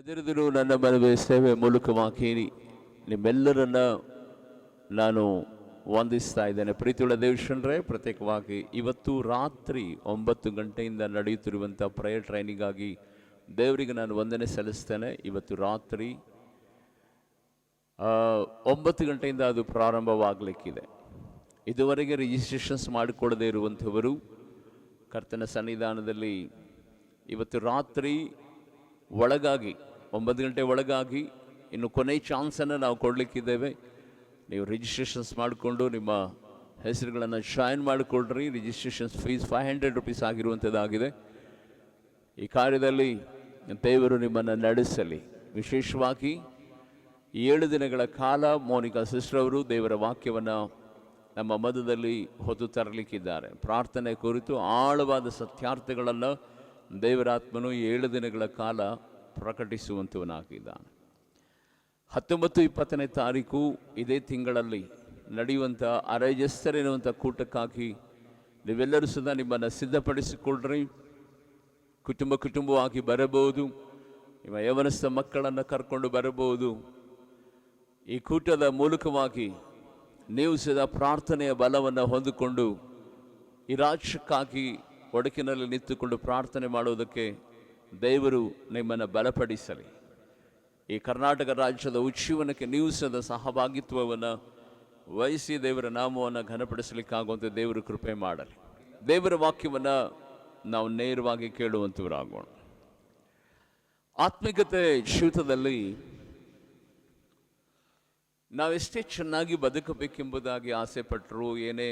ಹೆದರಿದರೂ ನನ್ನ ಮನವಿ ಸೇವೆ ಮೂಲಕವಾಗಿ ನಿಮ್ಮೆಲ್ಲರನ್ನ ನಾನು ವಂದಿಸ್ತಾ ಇದ್ದೇನೆ. ಪ್ರೀತಿಯುಳ್ಳ ದೇವಶನರೇ, ಪ್ರತ್ಯೇಕವಾಗಿ ಇವತ್ತು ರಾತ್ರಿ 9 ಗಂಟೆಯಿಂದ ನಡೆಯುತ್ತಿರುವಂಥ ಪ್ರೇಯರ್ ಟ್ರೈನಿಗಾಗಿ ದೇವರಿಗೆ ನಾನು ವಂದನೆ ಸಲ್ಲಿಸ್ತೇನೆ. ಇವತ್ತು ರಾತ್ರಿ 9 ಗಂಟೆಯಿಂದ ಅದು ಪ್ರಾರಂಭವಾಗಲಿಕ್ಕಿದೆ. ಇದುವರೆಗೆ ರಿಜಿಸ್ಟ್ರೇಷನ್ಸ್ ಮಾಡಿಕೊಳ್ಳದೇ ಇರುವಂಥವರು ಕರ್ತನ ಸನ್ನಿಧಾನದಲ್ಲಿ ಇವತ್ತು ರಾತ್ರಿ ಒಳಗಾಗಿ 9 ಗಂಟೆ ಒಳಗಾಗಿ ಇನ್ನು ಕೊನೆ ಚಾನ್ಸನ್ನು ನಾವು ಕೊಡಲಿಕ್ಕಿದ್ದೇವೆ. ನೀವು ರಿಜಿಸ್ಟ್ರೇಷನ್ಸ್ ಮಾಡಿಕೊಂಡು ನಿಮ್ಮ ಹೆಸರುಗಳನ್ನು ಜಾಯಿನ್ ಮಾಡಿಕೊಳ್ಳ್ರಿ. ರಿಜಿಸ್ಟ್ರೇಷನ್ಸ್ ಫೀಸ್ 500 ರೂಪೀಸ್ ಆಗಿರುವಂಥದ್ದಾಗಿದೆ. ಈ ಕಾರ್ಯದಲ್ಲಿ ದೇವರು ನಿಮ್ಮನ್ನು ನಡೆಸಲಿ. ವಿಶೇಷವಾಗಿ 7 ದಿನಗಳ ಕಾಲ ಮೋನಿಕಾ ಸಿಸ್ಟರ್ ಅವರು ದೇವರ ವಾಕ್ಯವನ್ನು ನಮ್ಮ ಮಧ್ಯದಲ್ಲಿ ಹೊತ್ತು ತರಲಿಕ್ಕಿದ್ದಾರೆ. ಪ್ರಾರ್ಥನೆ ಕುರಿತು ಆಳವಾದ ಸತ್ಯಾರ್ಥಗಳನ್ನು ದೇವರಾತ್ಮನು 7 ದಿನಗಳ ಕಾಲ ಪ್ರಕಟಿಸುವಂಥವನಾಗಿದ್ದಾನೆ. 19-20ನೇ ತಾರೀಕು ಇದೇ ತಿಂಗಳಲ್ಲಿ ನಡೆಯುವಂಥ ಅರೆಜೆಸ್ತರ್ ಎನ್ನುವಂಥ ಕೂಟಕ್ಕಾಗಿ ನೀವೆಲ್ಲರೂ ಸಹ ನಿಮ್ಮನ್ನು ಸಿದ್ಧಪಡಿಸಿಕೊಳ್ಳ್ರಿ. ಕುಟುಂಬವಾಗಿ ಬರಬಹುದು. ನಿಮ್ಮ ಯವನಸ್ಥ ಮಕ್ಕಳನ್ನು ಕರ್ಕೊಂಡು ಬರಬಹುದು. ಈ ಕೂಟದ ಮೂಲಕವಾಗಿ ನೀವು ಸದಾ ಪ್ರಾರ್ಥನೆಯ ಬಲವನ್ನು ಹೊಂದಿಕೊಂಡು ಈ ರಾಜ್ಯಕ್ಕಾಗಿ ಒಡಕಿನಲ್ಲಿ ನಿಂತುಕೊಂಡು ಪ್ರಾರ್ಥನೆ ಮಾಡುವುದಕ್ಕೆ ದೇವರು ನಿಮ್ಮನ್ನು ಬಲಪಡಿಸಲಿ. ಈ ಕರ್ನಾಟಕ ರಾಜ್ಯದ ಉಜ್ಜೀವನಕ್ಕೆ ನೀವು ಸದ ಸಹಭಾಗಿತ್ವವನ್ನು ವಹಿಸಿ ದೇವರ ನಾಮವನ್ನು ಘನಪಡಿಸಲಿಕ್ಕಾಗುವಂತೆ ದೇವರು ಕೃಪೆ ಮಾಡಲಿ. ದೇವರ ವಾಕ್ಯವನ್ನು ನಾವು ನೇರವಾಗಿ ಕೇಳುವಂಥವರಾಗೋಣ. ಆತ್ಮಿಕತೆ ಜೀವಿತದಲ್ಲಿ ನಾವೆಷ್ಟೇ ಚೆನ್ನಾಗಿ ಬದುಕಬೇಕೆಂಬುದಾಗಿ ಆಸೆ ಪಟ್ಟರು, ಏನೇ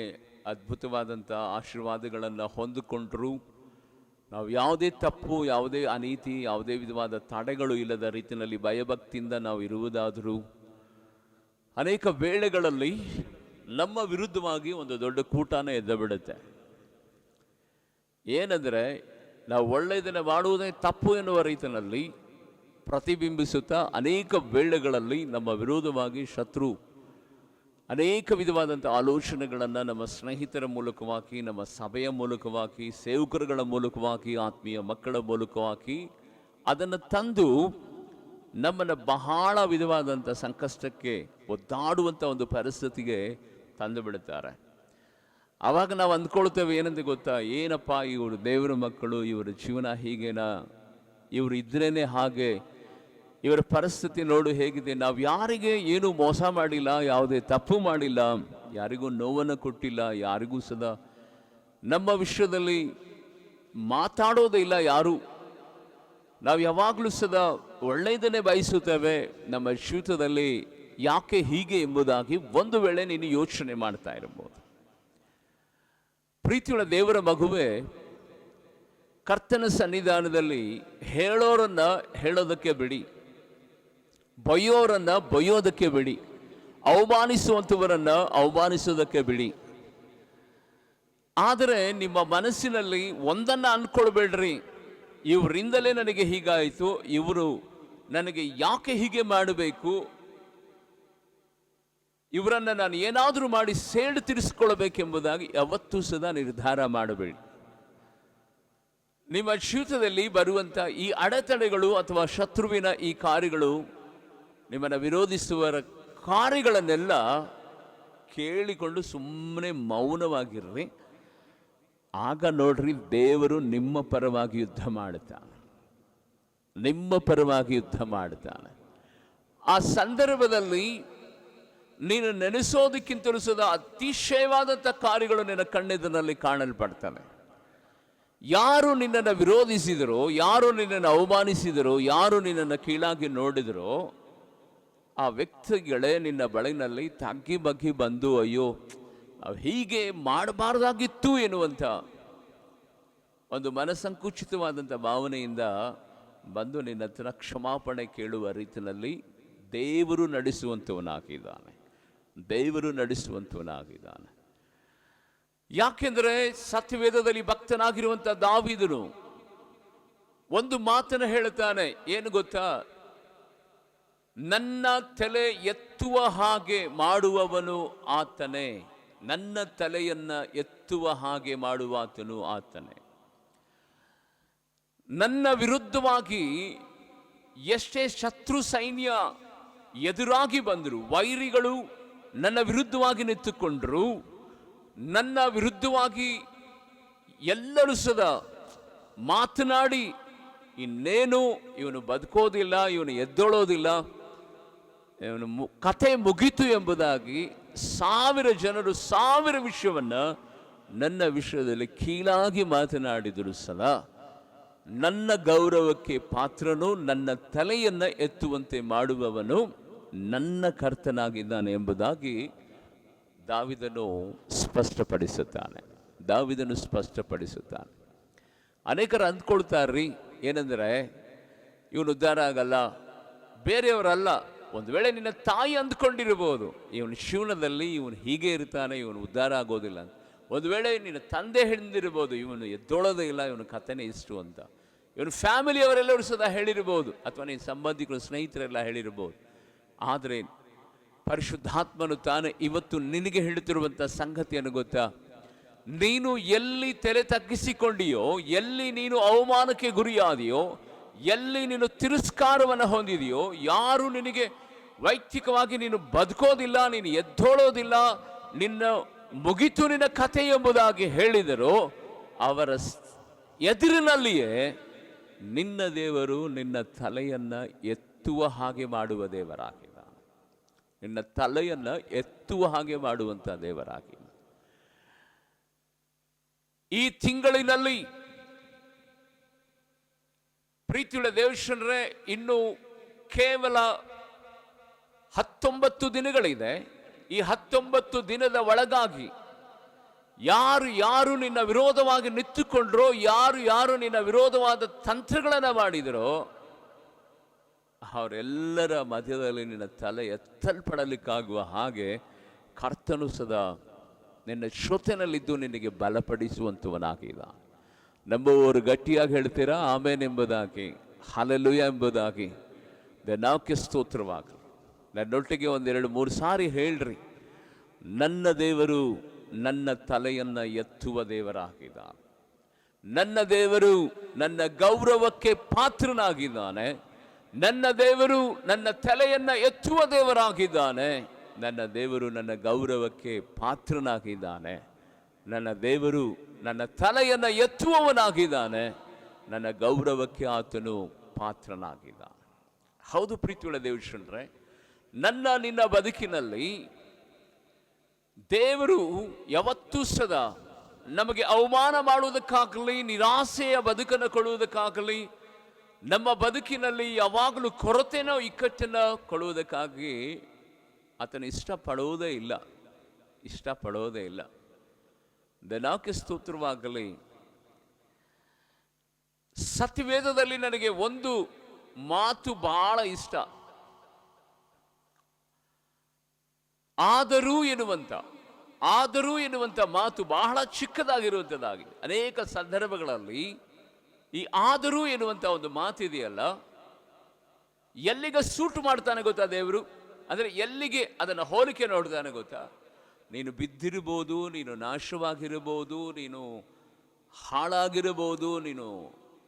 ಅದ್ಭುತವಾದಂಥ ಆಶೀರ್ವಾದಗಳನ್ನು ಹೊಂದಿಕೊಂಡ್ರು, ನಾವು ಯಾವುದೇ ತಪ್ಪು, ಯಾವುದೇ ಅನೀತಿ, ಯಾವುದೇ ವಿಧವಾದ ತಡೆಗಳು ಇಲ್ಲದ ರೀತಿಯಲ್ಲಿ ಭಯಭಕ್ತಿಯಿಂದ ನಾವು ಇರುವುದಾದರೂ ಅನೇಕ ವೇಳೆಗಳಲ್ಲಿ ನಮ್ಮ ವಿರುದ್ಧವಾಗಿ ಒಂದು ದೊಡ್ಡ ಕೂಟನೇ ಎದ್ದು ಬಿಡುತ್ತೆ. ಏನಂದರೆ, ನಾವು ಒಳ್ಳೆಯದನ್ನು ಮಾಡುವುದೇ ತಪ್ಪು ಎನ್ನುವ ರೀತಿಯಲ್ಲಿ ಪ್ರತಿಬಿಂಬಿಸುತ್ತಾ ಅನೇಕ ವೇಳೆಗಳಲ್ಲಿ ನಮ್ಮ ವಿರೋಧವಾಗಿ ಶತ್ರು ಅನೇಕ ವಿಧವಾದಂಥ ಆಲೋಚನೆಗಳನ್ನು ನಮ್ಮ ಸ್ನೇಹಿತರ ಮೂಲಕವಾಗಿ, ನಮ್ಮ ಸಭೆಯ ಮೂಲಕವಾಗಿ, ಸೇವಕರುಗಳ ಮೂಲಕವಾಗಿ, ಆತ್ಮೀಯ ಮಕ್ಕಳ ಮೂಲಕವಾಗಿ ಅದನ್ನು ತಂದು ನಮ್ಮನ್ನು ಬಹಳ ವಿಧವಾದಂಥ ಸಂಕಷ್ಟಕ್ಕೆ ಒದ್ದಾಡುವಂಥ ಒಂದು ಪರಿಸ್ಥಿತಿಗೆ ತಂದು ಬಿಡುತ್ತಾರೆ. ಆವಾಗ ನಾವು ಅಂದ್ಕೊಳ್ತೇವೆ, ಏನಂತ ಗೊತ್ತಾ, ಏನಪ್ಪ ಇವರು ದೇವರ ಮಕ್ಕಳು, ಇವರ ಜೀವನ ಹೀಗೇನಾ, ಇವರು ಇದ್ರೇ ಹಾಗೆ, ಇವರ ಪರಿಸ್ಥಿತಿ ನೋಡು ಹೇಗಿದೆ, ನಾವು ಯಾರಿಗೆ ಏನೂ ಮೋಸ ಮಾಡಿಲ್ಲ, ಯಾವುದೇ ತಪ್ಪು ಮಾಡಿಲ್ಲ, ಯಾರಿಗೂ ನೋವನ್ನು ಕೊಟ್ಟಿಲ್ಲ, ಯಾರಿಗೂ ಸದಾ ನಮ್ಮ ವಿಷಯದಲ್ಲಿ ಮಾತಾಡೋದೇ ಇಲ್ಲ ಯಾರು, ನಾವು ಯಾವಾಗಲೂ ಸದಾ ಒಳ್ಳೆಯದನ್ನೇ ಬಯಸುತ್ತೇವೆ, ನಮ್ಮ ಜೀವಿತದಲ್ಲಿ ಯಾಕೆ ಹೀಗೆ ಎಂಬುದಾಗಿ ಒಂದು ವೇಳೆ ನೀನು ಯೋಚನೆ ಮಾಡ್ತಾ ಇರಬಹುದು. ಪ್ರೀತಿಯುಳ್ಳ ದೇವರ ಮಗುವೇ, ಕರ್ತನ ಸನ್ನಿಧಾನದಲ್ಲಿ ಹೇಳೋರನ್ನ ಹೇಳೋದಕ್ಕೆ ಬಿಡಿ, ಬೈಯೋರನ್ನ ಬೈಯೋದಕ್ಕೆ ಬಿಡಿ, ಅವಮಾನಿಸುವಂಥವರನ್ನ ಅವಮಾನಿಸೋದಕ್ಕೆ ಬಿಡಿ. ಆದರೆ ನಿಮ್ಮ ಮನಸ್ಸಿನಲ್ಲಿ ಒಂದನ್ನು ಅಂದ್ಕೊಳ್ಬೇಡ್ರಿ, ಇವರಿಂದಲೇ ನನಗೆ ಹೀಗಾಯಿತು, ಇವರು ನನಗೆ ಯಾಕೆ ಹೀಗೆ ಮಾಡಬೇಕು, ಇವರನ್ನು ನಾನು ಏನಾದರೂ ಮಾಡಿ ಸೇಡು ತೀರಿಸಿಕೊಳ್ಳಬೇಕೆಂಬುದಾಗಿ ಯಾವತ್ತೂ ಸದಾ ನಿರ್ಧಾರ ಮಾಡಬೇಡಿ. ನಿಮ್ಮ ಜೀವಿತದಲ್ಲಿ ಬರುವಂಥ ಈ ಅಡೆತಡೆಗಳು ಅಥವಾ ಶತ್ರುವಿನ ಈ ಕಾರ್ಯಗಳು, ನಿಮ್ಮನ್ನು ವಿರೋಧಿಸುವ ಕಾರ್ಯಗಳನ್ನೆಲ್ಲ ಕೇಳಿಕೊಂಡು ಸುಮ್ಮನೆ ಮೌನವಾಗಿರ್ರಿ. ಆಗ ನೋಡ್ರಿ, ದೇವರು ನಿಮ್ಮ ಪರವಾಗಿ ಯುದ್ಧ ಮಾಡುತ್ತಾನೆ, ನಿಮ್ಮ ಪರವಾಗಿ ಯುದ್ಧ ಮಾಡುತ್ತಾನೆ. ಆ ಸಂದರ್ಭದಲ್ಲಿ ನೀನು ನೆನೆಸೋದಕ್ಕಿಂತಲೂ ಸದಾ ಅತಿಶಯವಾದಂಥ ಕಾರ್ಯಗಳು ನಿನ್ನ ಕಣ್ಣೆದುರಿನಲ್ಲಿ ಕಾಣಲ್ಪಡ್ತಾನೆ. ಯಾರು ನಿನ್ನನ್ನು ವಿರೋಧಿಸಿದರೋ, ಯಾರು ನಿನ್ನನ್ನು ಅವಮಾನಿಸಿದರೋ, ಯಾರು ನಿನ್ನನ್ನು ಕೀಳಾಗಿ ನೋಡಿದರೋ, ಆ ವ್ಯಕ್ತಿಗಳೇ ನಿನ್ನ ಬಳಿನಲ್ಲಿ ತಗ್ಗಿ ಬಗ್ಗಿ ಬಂದು, ಅಯ್ಯೋ ನಾವು ಹೀಗೆ ಮಾಡಬಾರ್ದಾಗಿತ್ತು ಎನ್ನುವಂಥ ಒಂದು ಮನಸಂಕುಚಿತವಾದಂಥ ಭಾವನೆಯಿಂದ ಬಂದು ನಿನ್ನ ಹತ್ರ ಕ್ಷಮಾಪಣೆ ಕೇಳುವ ರೀತಿಯಲ್ಲಿ ದೇವರು ನಡೆಸುವಂಥವನಾಗಿದ್ದಾನೆ, ದೇವರು ನಡೆಸುವಂಥವನಾಗಿದ್ದಾನೆ. ಯಾಕೆಂದರೆ ಸತ್ಯವೇದದಲ್ಲಿ ಭಕ್ತನಾಗಿರುವಂಥ ದಾವೀದನು ಒಂದು ಮಾತನ್ನು ಹೇಳುತ್ತಾನೆ, ಏನು ಗೊತ್ತಾ, ನನ್ನ ತಲೆ ಎತ್ತುವ ಹಾಗೆ ಮಾಡುವವನು ಆತನೇ, ನನ್ನ ತಲೆಯನ್ನು ಎತ್ತುವ ಹಾಗೆ ಮಾಡುವಾತನು ಆತನೇ. ನನ್ನ ವಿರುದ್ಧವಾಗಿ ಎಷ್ಟೇ ಶತ್ರು ಸೈನ್ಯ ಎದುರಾಗಿ ಬಂದರು, ವೈರಿಗಳು ನನ್ನ ವಿರುದ್ಧವಾಗಿ ನಿಂತುಕೊಂಡ್ರು, ನನ್ನ ವಿರುದ್ಧವಾಗಿ ಎಲ್ಲರೂ ಸದಾ ಮಾತನಾಡಿ ಇನ್ನೇನು ಇವನು ಬದುಕೋದಿಲ್ಲ, ಇವನು ಎದ್ದೊಳೋದಿಲ್ಲ, ಇವನು ಕಥೆ ಮುಗಿತು ಎಂಬುದಾಗಿ 1000 ಜನರು 1000 ವಿಷಯವನ್ನು ನನ್ನ ವಿಷಯದಲ್ಲಿ ಕೀಳಾಗಿ ಮಾತನಾಡಿದರು ಸದಾ ನನ್ನ ಗೌರವಕ್ಕೆ ಪಾತ್ರನು, ನನ್ನ ತಲೆಯನ್ನು ಎತ್ತುವಂತೆ ಮಾಡುವವನು ನನ್ನ ಕರ್ತನಾಗಿದ್ದಾನೆ ಎಂಬುದಾಗಿ ದಾವೀದನು ಸ್ಪಷ್ಟಪಡಿಸುತ್ತಾನೆ. ಅನೇಕರು ಅಂದ್ಕೊಳ್ತಾರ್ರಿ, ಏನಂದರೆ ಇವನು ಉದ್ಧಾರ ಆಗಲ್ಲ, ಬೇರೆಯವರಲ್ಲ. ಒಂದು ವೇಳೆ ನಿನ್ನ ತಾಯಿ ಅಂದ್ಕೊಂಡಿರ್ಬೋದು ಇವನು ಶಿವನದಲ್ಲಿ ಇವನು ಹೀಗೆ ಇರ್ತಾನೆ, ಇವನು ಉದ್ಧಾರ ಆಗೋದಿಲ್ಲ ಅಂತ. ಒಂದು ವೇಳೆ ನಿನ್ನ ತಂದೆ ಹೇಳಿರ್ಬೋದು ಇವನು ಎದ್ದೊಳೋದೇ ಇಲ್ಲ, ಇವನು ಕಥೆನೇ ಇಷ್ಟು ಅಂತ. ಇವನು ಫ್ಯಾಮಿಲಿಯವರೆಲ್ಲರೂ ಸದಾ ಹೇಳಿರ್ಬೋದು, ಅಥವಾ ನಿನ್ನ ಸಂಬಂಧಿಕರು ಸ್ನೇಹಿತರೆಲ್ಲ ಹೇಳಿರ್ಬೋದು. ಆದರೆ ಪರಿಶುದ್ಧಾತ್ಮನು ತಾನೇ ಇವತ್ತು ನಿನಗೆ ಹೇಳುತ್ತಿರುವಂಥ ಸಂಗತಿಯನ್ನು ಗೊತ್ತಾ? ನೀನು ಎಲ್ಲಿ ತಲೆ ತಗ್ಗಿಸಿಕೊಂಡಿಯೋ, ಎಲ್ಲಿ ನೀನು ಅವಮಾನಕ್ಕೆ ಗುರಿಯಾದೆಯೋ, ಎಲ್ಲಿ ನೀನು ತಿರಸ್ಕಾರವನ್ನು ಹೊಂದಿದೆಯೋ, ಯಾರು ನಿನಗೆ ವೈಯಕ್ತಿಕವಾಗಿ ನೀನು ಬದುಕೋದಿಲ್ಲ, ನೀನು ಎದ್ದೋಳೋದಿಲ್ಲ, ನಿನ್ನ ಮುಗಿತು ನಿನ್ನ ಕಥೆ ಎಂಬುದಾಗಿ ಹೇಳಿದರು, ಅವರ ಎದುರಿನಲ್ಲಿಯೇ ನಿನ್ನ ದೇವರು ನಿನ್ನ ತಲೆಯನ್ನು ಎತ್ತುವ ಹಾಗೆ ಮಾಡುವ ದೇವರಾಗಿದ್ದಾನೆ. ನಿನ್ನ ತಲೆಯನ್ನು ಎತ್ತುವ ಹಾಗೆ ಮಾಡುವಂಥ ದೇವರಾಗಿ ಈ ತಿಂಗಳಿನಲ್ಲಿ ಪ್ರೀತಿಯುಳ್ಳ ದೇವಶನರೇ, ಇನ್ನು ಕೇವಲ 19 ದಿನಗಳಿದೆ. ಈ 19 ದಿನದ ಒಳಗಾಗಿ ಯಾರು ನಿನ್ನ ವಿರೋಧವಾಗಿ ನಿಂತುಕೊಂಡ್ರೋ, ಯಾರು ನಿನ್ನ ವಿರೋಧವಾದ ತಂತ್ರಗಳನ್ನು ಮಾಡಿದರೋ, ಅವರೆಲ್ಲರ ಮಧ್ಯದಲ್ಲಿ ನಿನ್ನ ತಲೆ ಎತ್ತಲ್ಪಡಲಿಕ್ಕಾಗುವ ಹಾಗೆ ಕರ್ತನು ಸದಾ ನಿನ್ನ ಶ್ರೋತೆನಲ್ಲಿದ್ದು ನಿನಗೆ ಬಲಪಡಿಸುವಂಥವನಾಗಿಲ್ಲ. ನಂಬುವವರು ಗಟ್ಟಿಯಾಗಿ ಹೇಳ್ತೀರಾ ಆಮೇನ್ ಎಂಬುದಾಗಿ, ಹಲ್ಲೆಲೂಯಾ ಎಂಬುದಾಗಿ. ನಾಕೆ ಸ್ತೋತ್ರವಾಗಲಿ. ನನ್ನೊಟ್ಟಿಗೆ 1-2-3 ಸಾರಿ ಹೇಳ್ರಿ, ನನ್ನ ದೇವರು ನನ್ನ ತಲೆಯನ್ನು ಎತ್ತುವ ದೇವರಾಗಿದ್ದಾನೆ. ನನ್ನ ದೇವರು ನನ್ನ ಗೌರವಕ್ಕೆ ಪಾತ್ರನಾಗಿದ್ದಾನೆ. ನನ್ನ ದೇವರು ನನ್ನ ತಲೆಯನ್ನು ಎತ್ತುವ ದೇವರಾಗಿದ್ದಾನೆ. ನನ್ನ ದೇವರು ನನ್ನ ಗೌರವಕ್ಕೆ ಪಾತ್ರನಾಗಿದ್ದಾನೆ. ನನ್ನ ದೇವರು ನನ್ನ ತಲೆಯನ್ನು ಎತ್ತುವವನಾಗಿದ್ದಾನೆ. ನನ್ನ ಗೌರವಕ್ಕೆ ಆತನು ಪಾತ್ರನಾಗಿದ್ದಾನೆ. ಹೌದು ಪ್ರೀತಿಯುಳ್ಳ ದೇವಶನರೇ, ನಿನ್ನ ಬದುಕಿನಲ್ಲಿ ದೇವರು ಯಾವತ್ತೂ ಸದಾ ನಮಗೆ ಅವಮಾನ ಮಾಡುವುದಕ್ಕಾಗಲಿ, ನಿರಾಸೆಯ ಬದುಕನ್ನು ಕೊಡುವುದಕ್ಕಾಗಲಿ, ನಮ್ಮ ಬದುಕಿನಲ್ಲಿ ಯಾವಾಗಲೂ ಕೊರತೆನೋ ಇಕ್ಕಟ್ಟನ್ನು ಕೊಡುವುದಕ್ಕಾಗಿ ಆತನು ಇಷ್ಟಪಡುವುದೇ ಇಲ್ಲ. ದನಾಕೆ ಸ್ತೋತ್ರವಾಗಲಿ. ಸತ್ಯವೇದದಲ್ಲಿ ನನಗೆ ಒಂದು ಮಾತು ಬಹಳ ಇಷ್ಟ. ಆದರೂ ಎನ್ನುವಂಥ ಮಾತು ಬಹಳ ಚಿಕ್ಕದಾಗಿರುವಂಥದ್ದಾಗಿದೆ. ಅನೇಕ ಸಂದರ್ಭಗಳಲ್ಲಿ ಈ ಆದರೂ ಎನ್ನುವಂಥ ಒಂದು ಮಾತಿದೆಯಲ್ಲ, ಎಲ್ಲಿಗೆ ಸೂಟು ಮಾಡ್ತಾನೆ ಗೊತ್ತಾ ದೇವರು? ಅಂದರೆ ಎಲ್ಲಿಗೆ ಅದನ್ನು ಹೋಲಿಕೆ ನೋಡ್ತಾನೆ ಗೊತ್ತಾ? ನೀನು ಬಿದ್ದಿರ್ಬೋದು, ನೀನು ನಾಶವಾಗಿರ್ಬೋದು, ನೀನು ಹಾಳಾಗಿರ್ಬೋದು, ನೀನು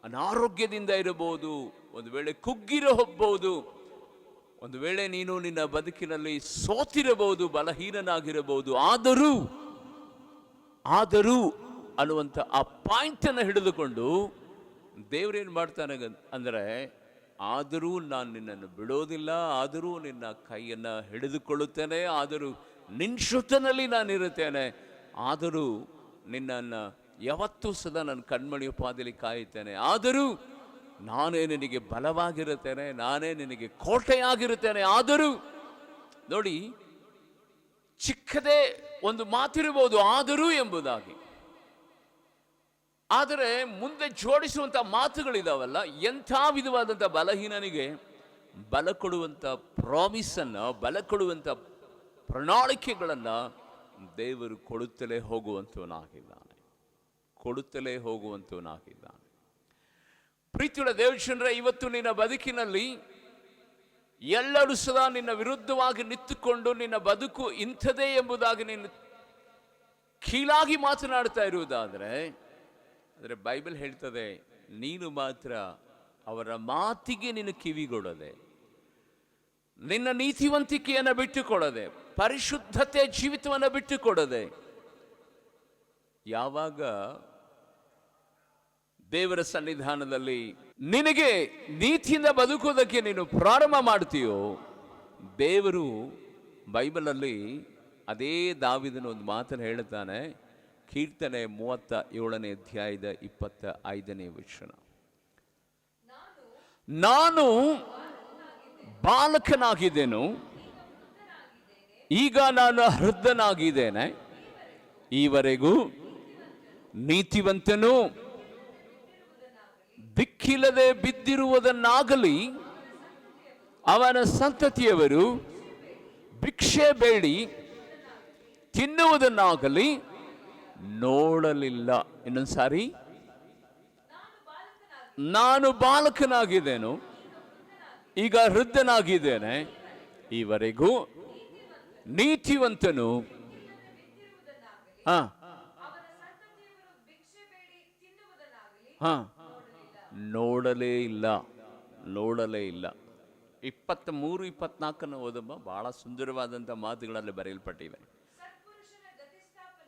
ಅನಾರೋಗ್ಯದಿಂದ ಇರಬಹುದು, ಒಂದು ವೇಳೆ ಕುಗ್ಗಿರೋ ಹೋಗ್ಬೋದು, ಒಂದು ವೇಳೆ ನೀನು ನಿನ್ನ ಬದುಕಿನಲ್ಲಿ ಸೋತಿರಬಹುದು, ಬಲಹೀನನಾಗಿರಬಹುದು. ಆದರೂ ಅನ್ನುವಂಥ ಆ ಪಾಯಿಂಟನ್ನು ಹಿಡಿದುಕೊಂಡು ದೇವರೇನು ಮಾಡ್ತಾನೆ ಅಂದರೆ, ಆದರೂ ನಾನು ನಿನ್ನನ್ನು ಬಿಡೋದಿಲ್ಲ, ಆದರೂ ನಿನ್ನ ಕೈಯನ್ನು ಹಿಡಿದುಕೊಳ್ಳುತ್ತೇನೆ, ಆದರೂ ನಿನ್ನ ಶ್ರುತನಲ್ಲಿ ನಾನಿರುತ್ತೇನೆ, ಆದರೂ ನಿನ್ನನ್ನು ಯಾವತ್ತೂ ಸದಾ ನನ್ನ ಕಣ್ಮಣಿಯ ಪಾದಲಿ ಕಾಯುತ್ತೇನೆ, ಆದರೂ ನಾನೇ ನಿನಗೆ ಬಲವಾಗಿರುತ್ತೇನೆ, ನಾನೇ ನಿನಗೆ ಕೋಟೆಯಾಗಿರುತ್ತೇನೆ. ಆದರೂ ನೋಡಿ, ಚಿಕ್ಕದೇ ಒಂದು ಮಾತಿರಬಹುದು ಆದರೂ ಎಂಬುದಾಗಿ, ಆದರೆ ಮುಂದೆ ಜೋಡಿಸುವಂಥ ಮಾತುಗಳಿದಾವಲ್ಲ, ಎಂಥ ವಿಧವಾದಂಥ ಬಲಹೀನನಿಗೆ ಬಲ ಕೊಡುವಂಥ ಪ್ರಾಮಿಸನ್ನು, ಬಲ ಕೊಡುವಂಥ ಪ್ರಣಾಳಿಕೆಗಳನ್ನು ದೇವರು ಕೊಡುತ್ತಲೇ ಹೋಗುವಂಥವನಾಗಿದ್ದಾನೆ. ಪ್ರೀತಿಯುಳ್ಳ ದೇವಶನರೇ, ಇವತ್ತು ನಿನ್ನ ಬದುಕಿನಲ್ಲಿ ಎಲ್ಲರೂ ಸದಾ ನಿನ್ನ ವಿರುದ್ಧವಾಗಿ ನಿಂತುಕೊಂಡು ನಿನ್ನ ಬದುಕು ಇಂಥದೇ ಎಂಬುದಾಗಿ ನೀನು ಕೀಳಾಗಿ ಮಾತನಾಡ್ತಾ ಇರುವುದಾದರೆ, ಆದರೆ ಬೈಬಲ್ ಹೇಳ್ತದೆ, ನೀನು ಮಾತ್ರ ಅವರ ಮಾತಿಗೆ ನೀನು ಕಿವಿಗೊಡದೆ, ನಿನ್ನ ನೀತಿವಂತಿಕೆಯನ್ನು ಬಿಟ್ಟುಕೊಡದೆ, ಪರಿಶುದ್ಧತೆ ಜೀವಿತವನ್ನು ಬಿಟ್ಟುಕೊಡದೆ, ಯಾವಾಗ ದೇವರ ಸನ್ನಿಧಾನದಲ್ಲಿ ನಿನಗೆ ನೀತಿಯಿಂದ ಬದುಕೋದಕ್ಕೆ ನೀನು ಪ್ರಾರಂಭ ಮಾಡ್ತೀಯೋ, ದೇವರು ಬೈಬಲಲ್ಲಿ ಅದೇ ದಾವೀದನ ಒಂದು ಮಾತನ್ನು ಹೇಳುತ್ತಾನೆ. ಕೀರ್ತನೆ 37ನೇ ಅಧ್ಯಾಯದ 25ನೇ ವಚನ, ನಾನು ಬಾಲಕನಾಗಿದ್ದೆನು, ಈಗ ನಾನು ವೃದ್ಧನಾಗಿದ್ದೇನೆ, ಈವರೆಗೂ ನೀತಿವಂತನು ದಿಕ್ಕಿಲ್ಲದೆ ಬಿದ್ದಿರುವುದನ್ನಾಗಲಿ ಅವನ ಸಂತತಿಯವರು ಭಿಕ್ಷೆ ಬೇಡಿ ತಿನ್ನುವುದನ್ನಾಗಲಿ ನೋಡಲಿಲ್ಲ. ಇನ್ನೊಂದು ಸಾರಿ, ನಾನು ಬಾಲಕನಾಗಿದ್ದೇನು, ಈಗ ವೃದ್ಧನಾಗಿದ್ದೇನೆ, ಈವರೆಗೂ ನೀತಿವಂತನು ನೋಡಲೇ ಇಲ್ಲ, ನೋಡಲೇ ಇಲ್ಲ. 23-24 ಓದಮ್ಮ, ಬಹಳ ಸುಂದರವಾದಂಥ ಮಾತುಗಳಲ್ಲಿ ಬರೆಯಲ್ಪಟ್ಟಿವೆ.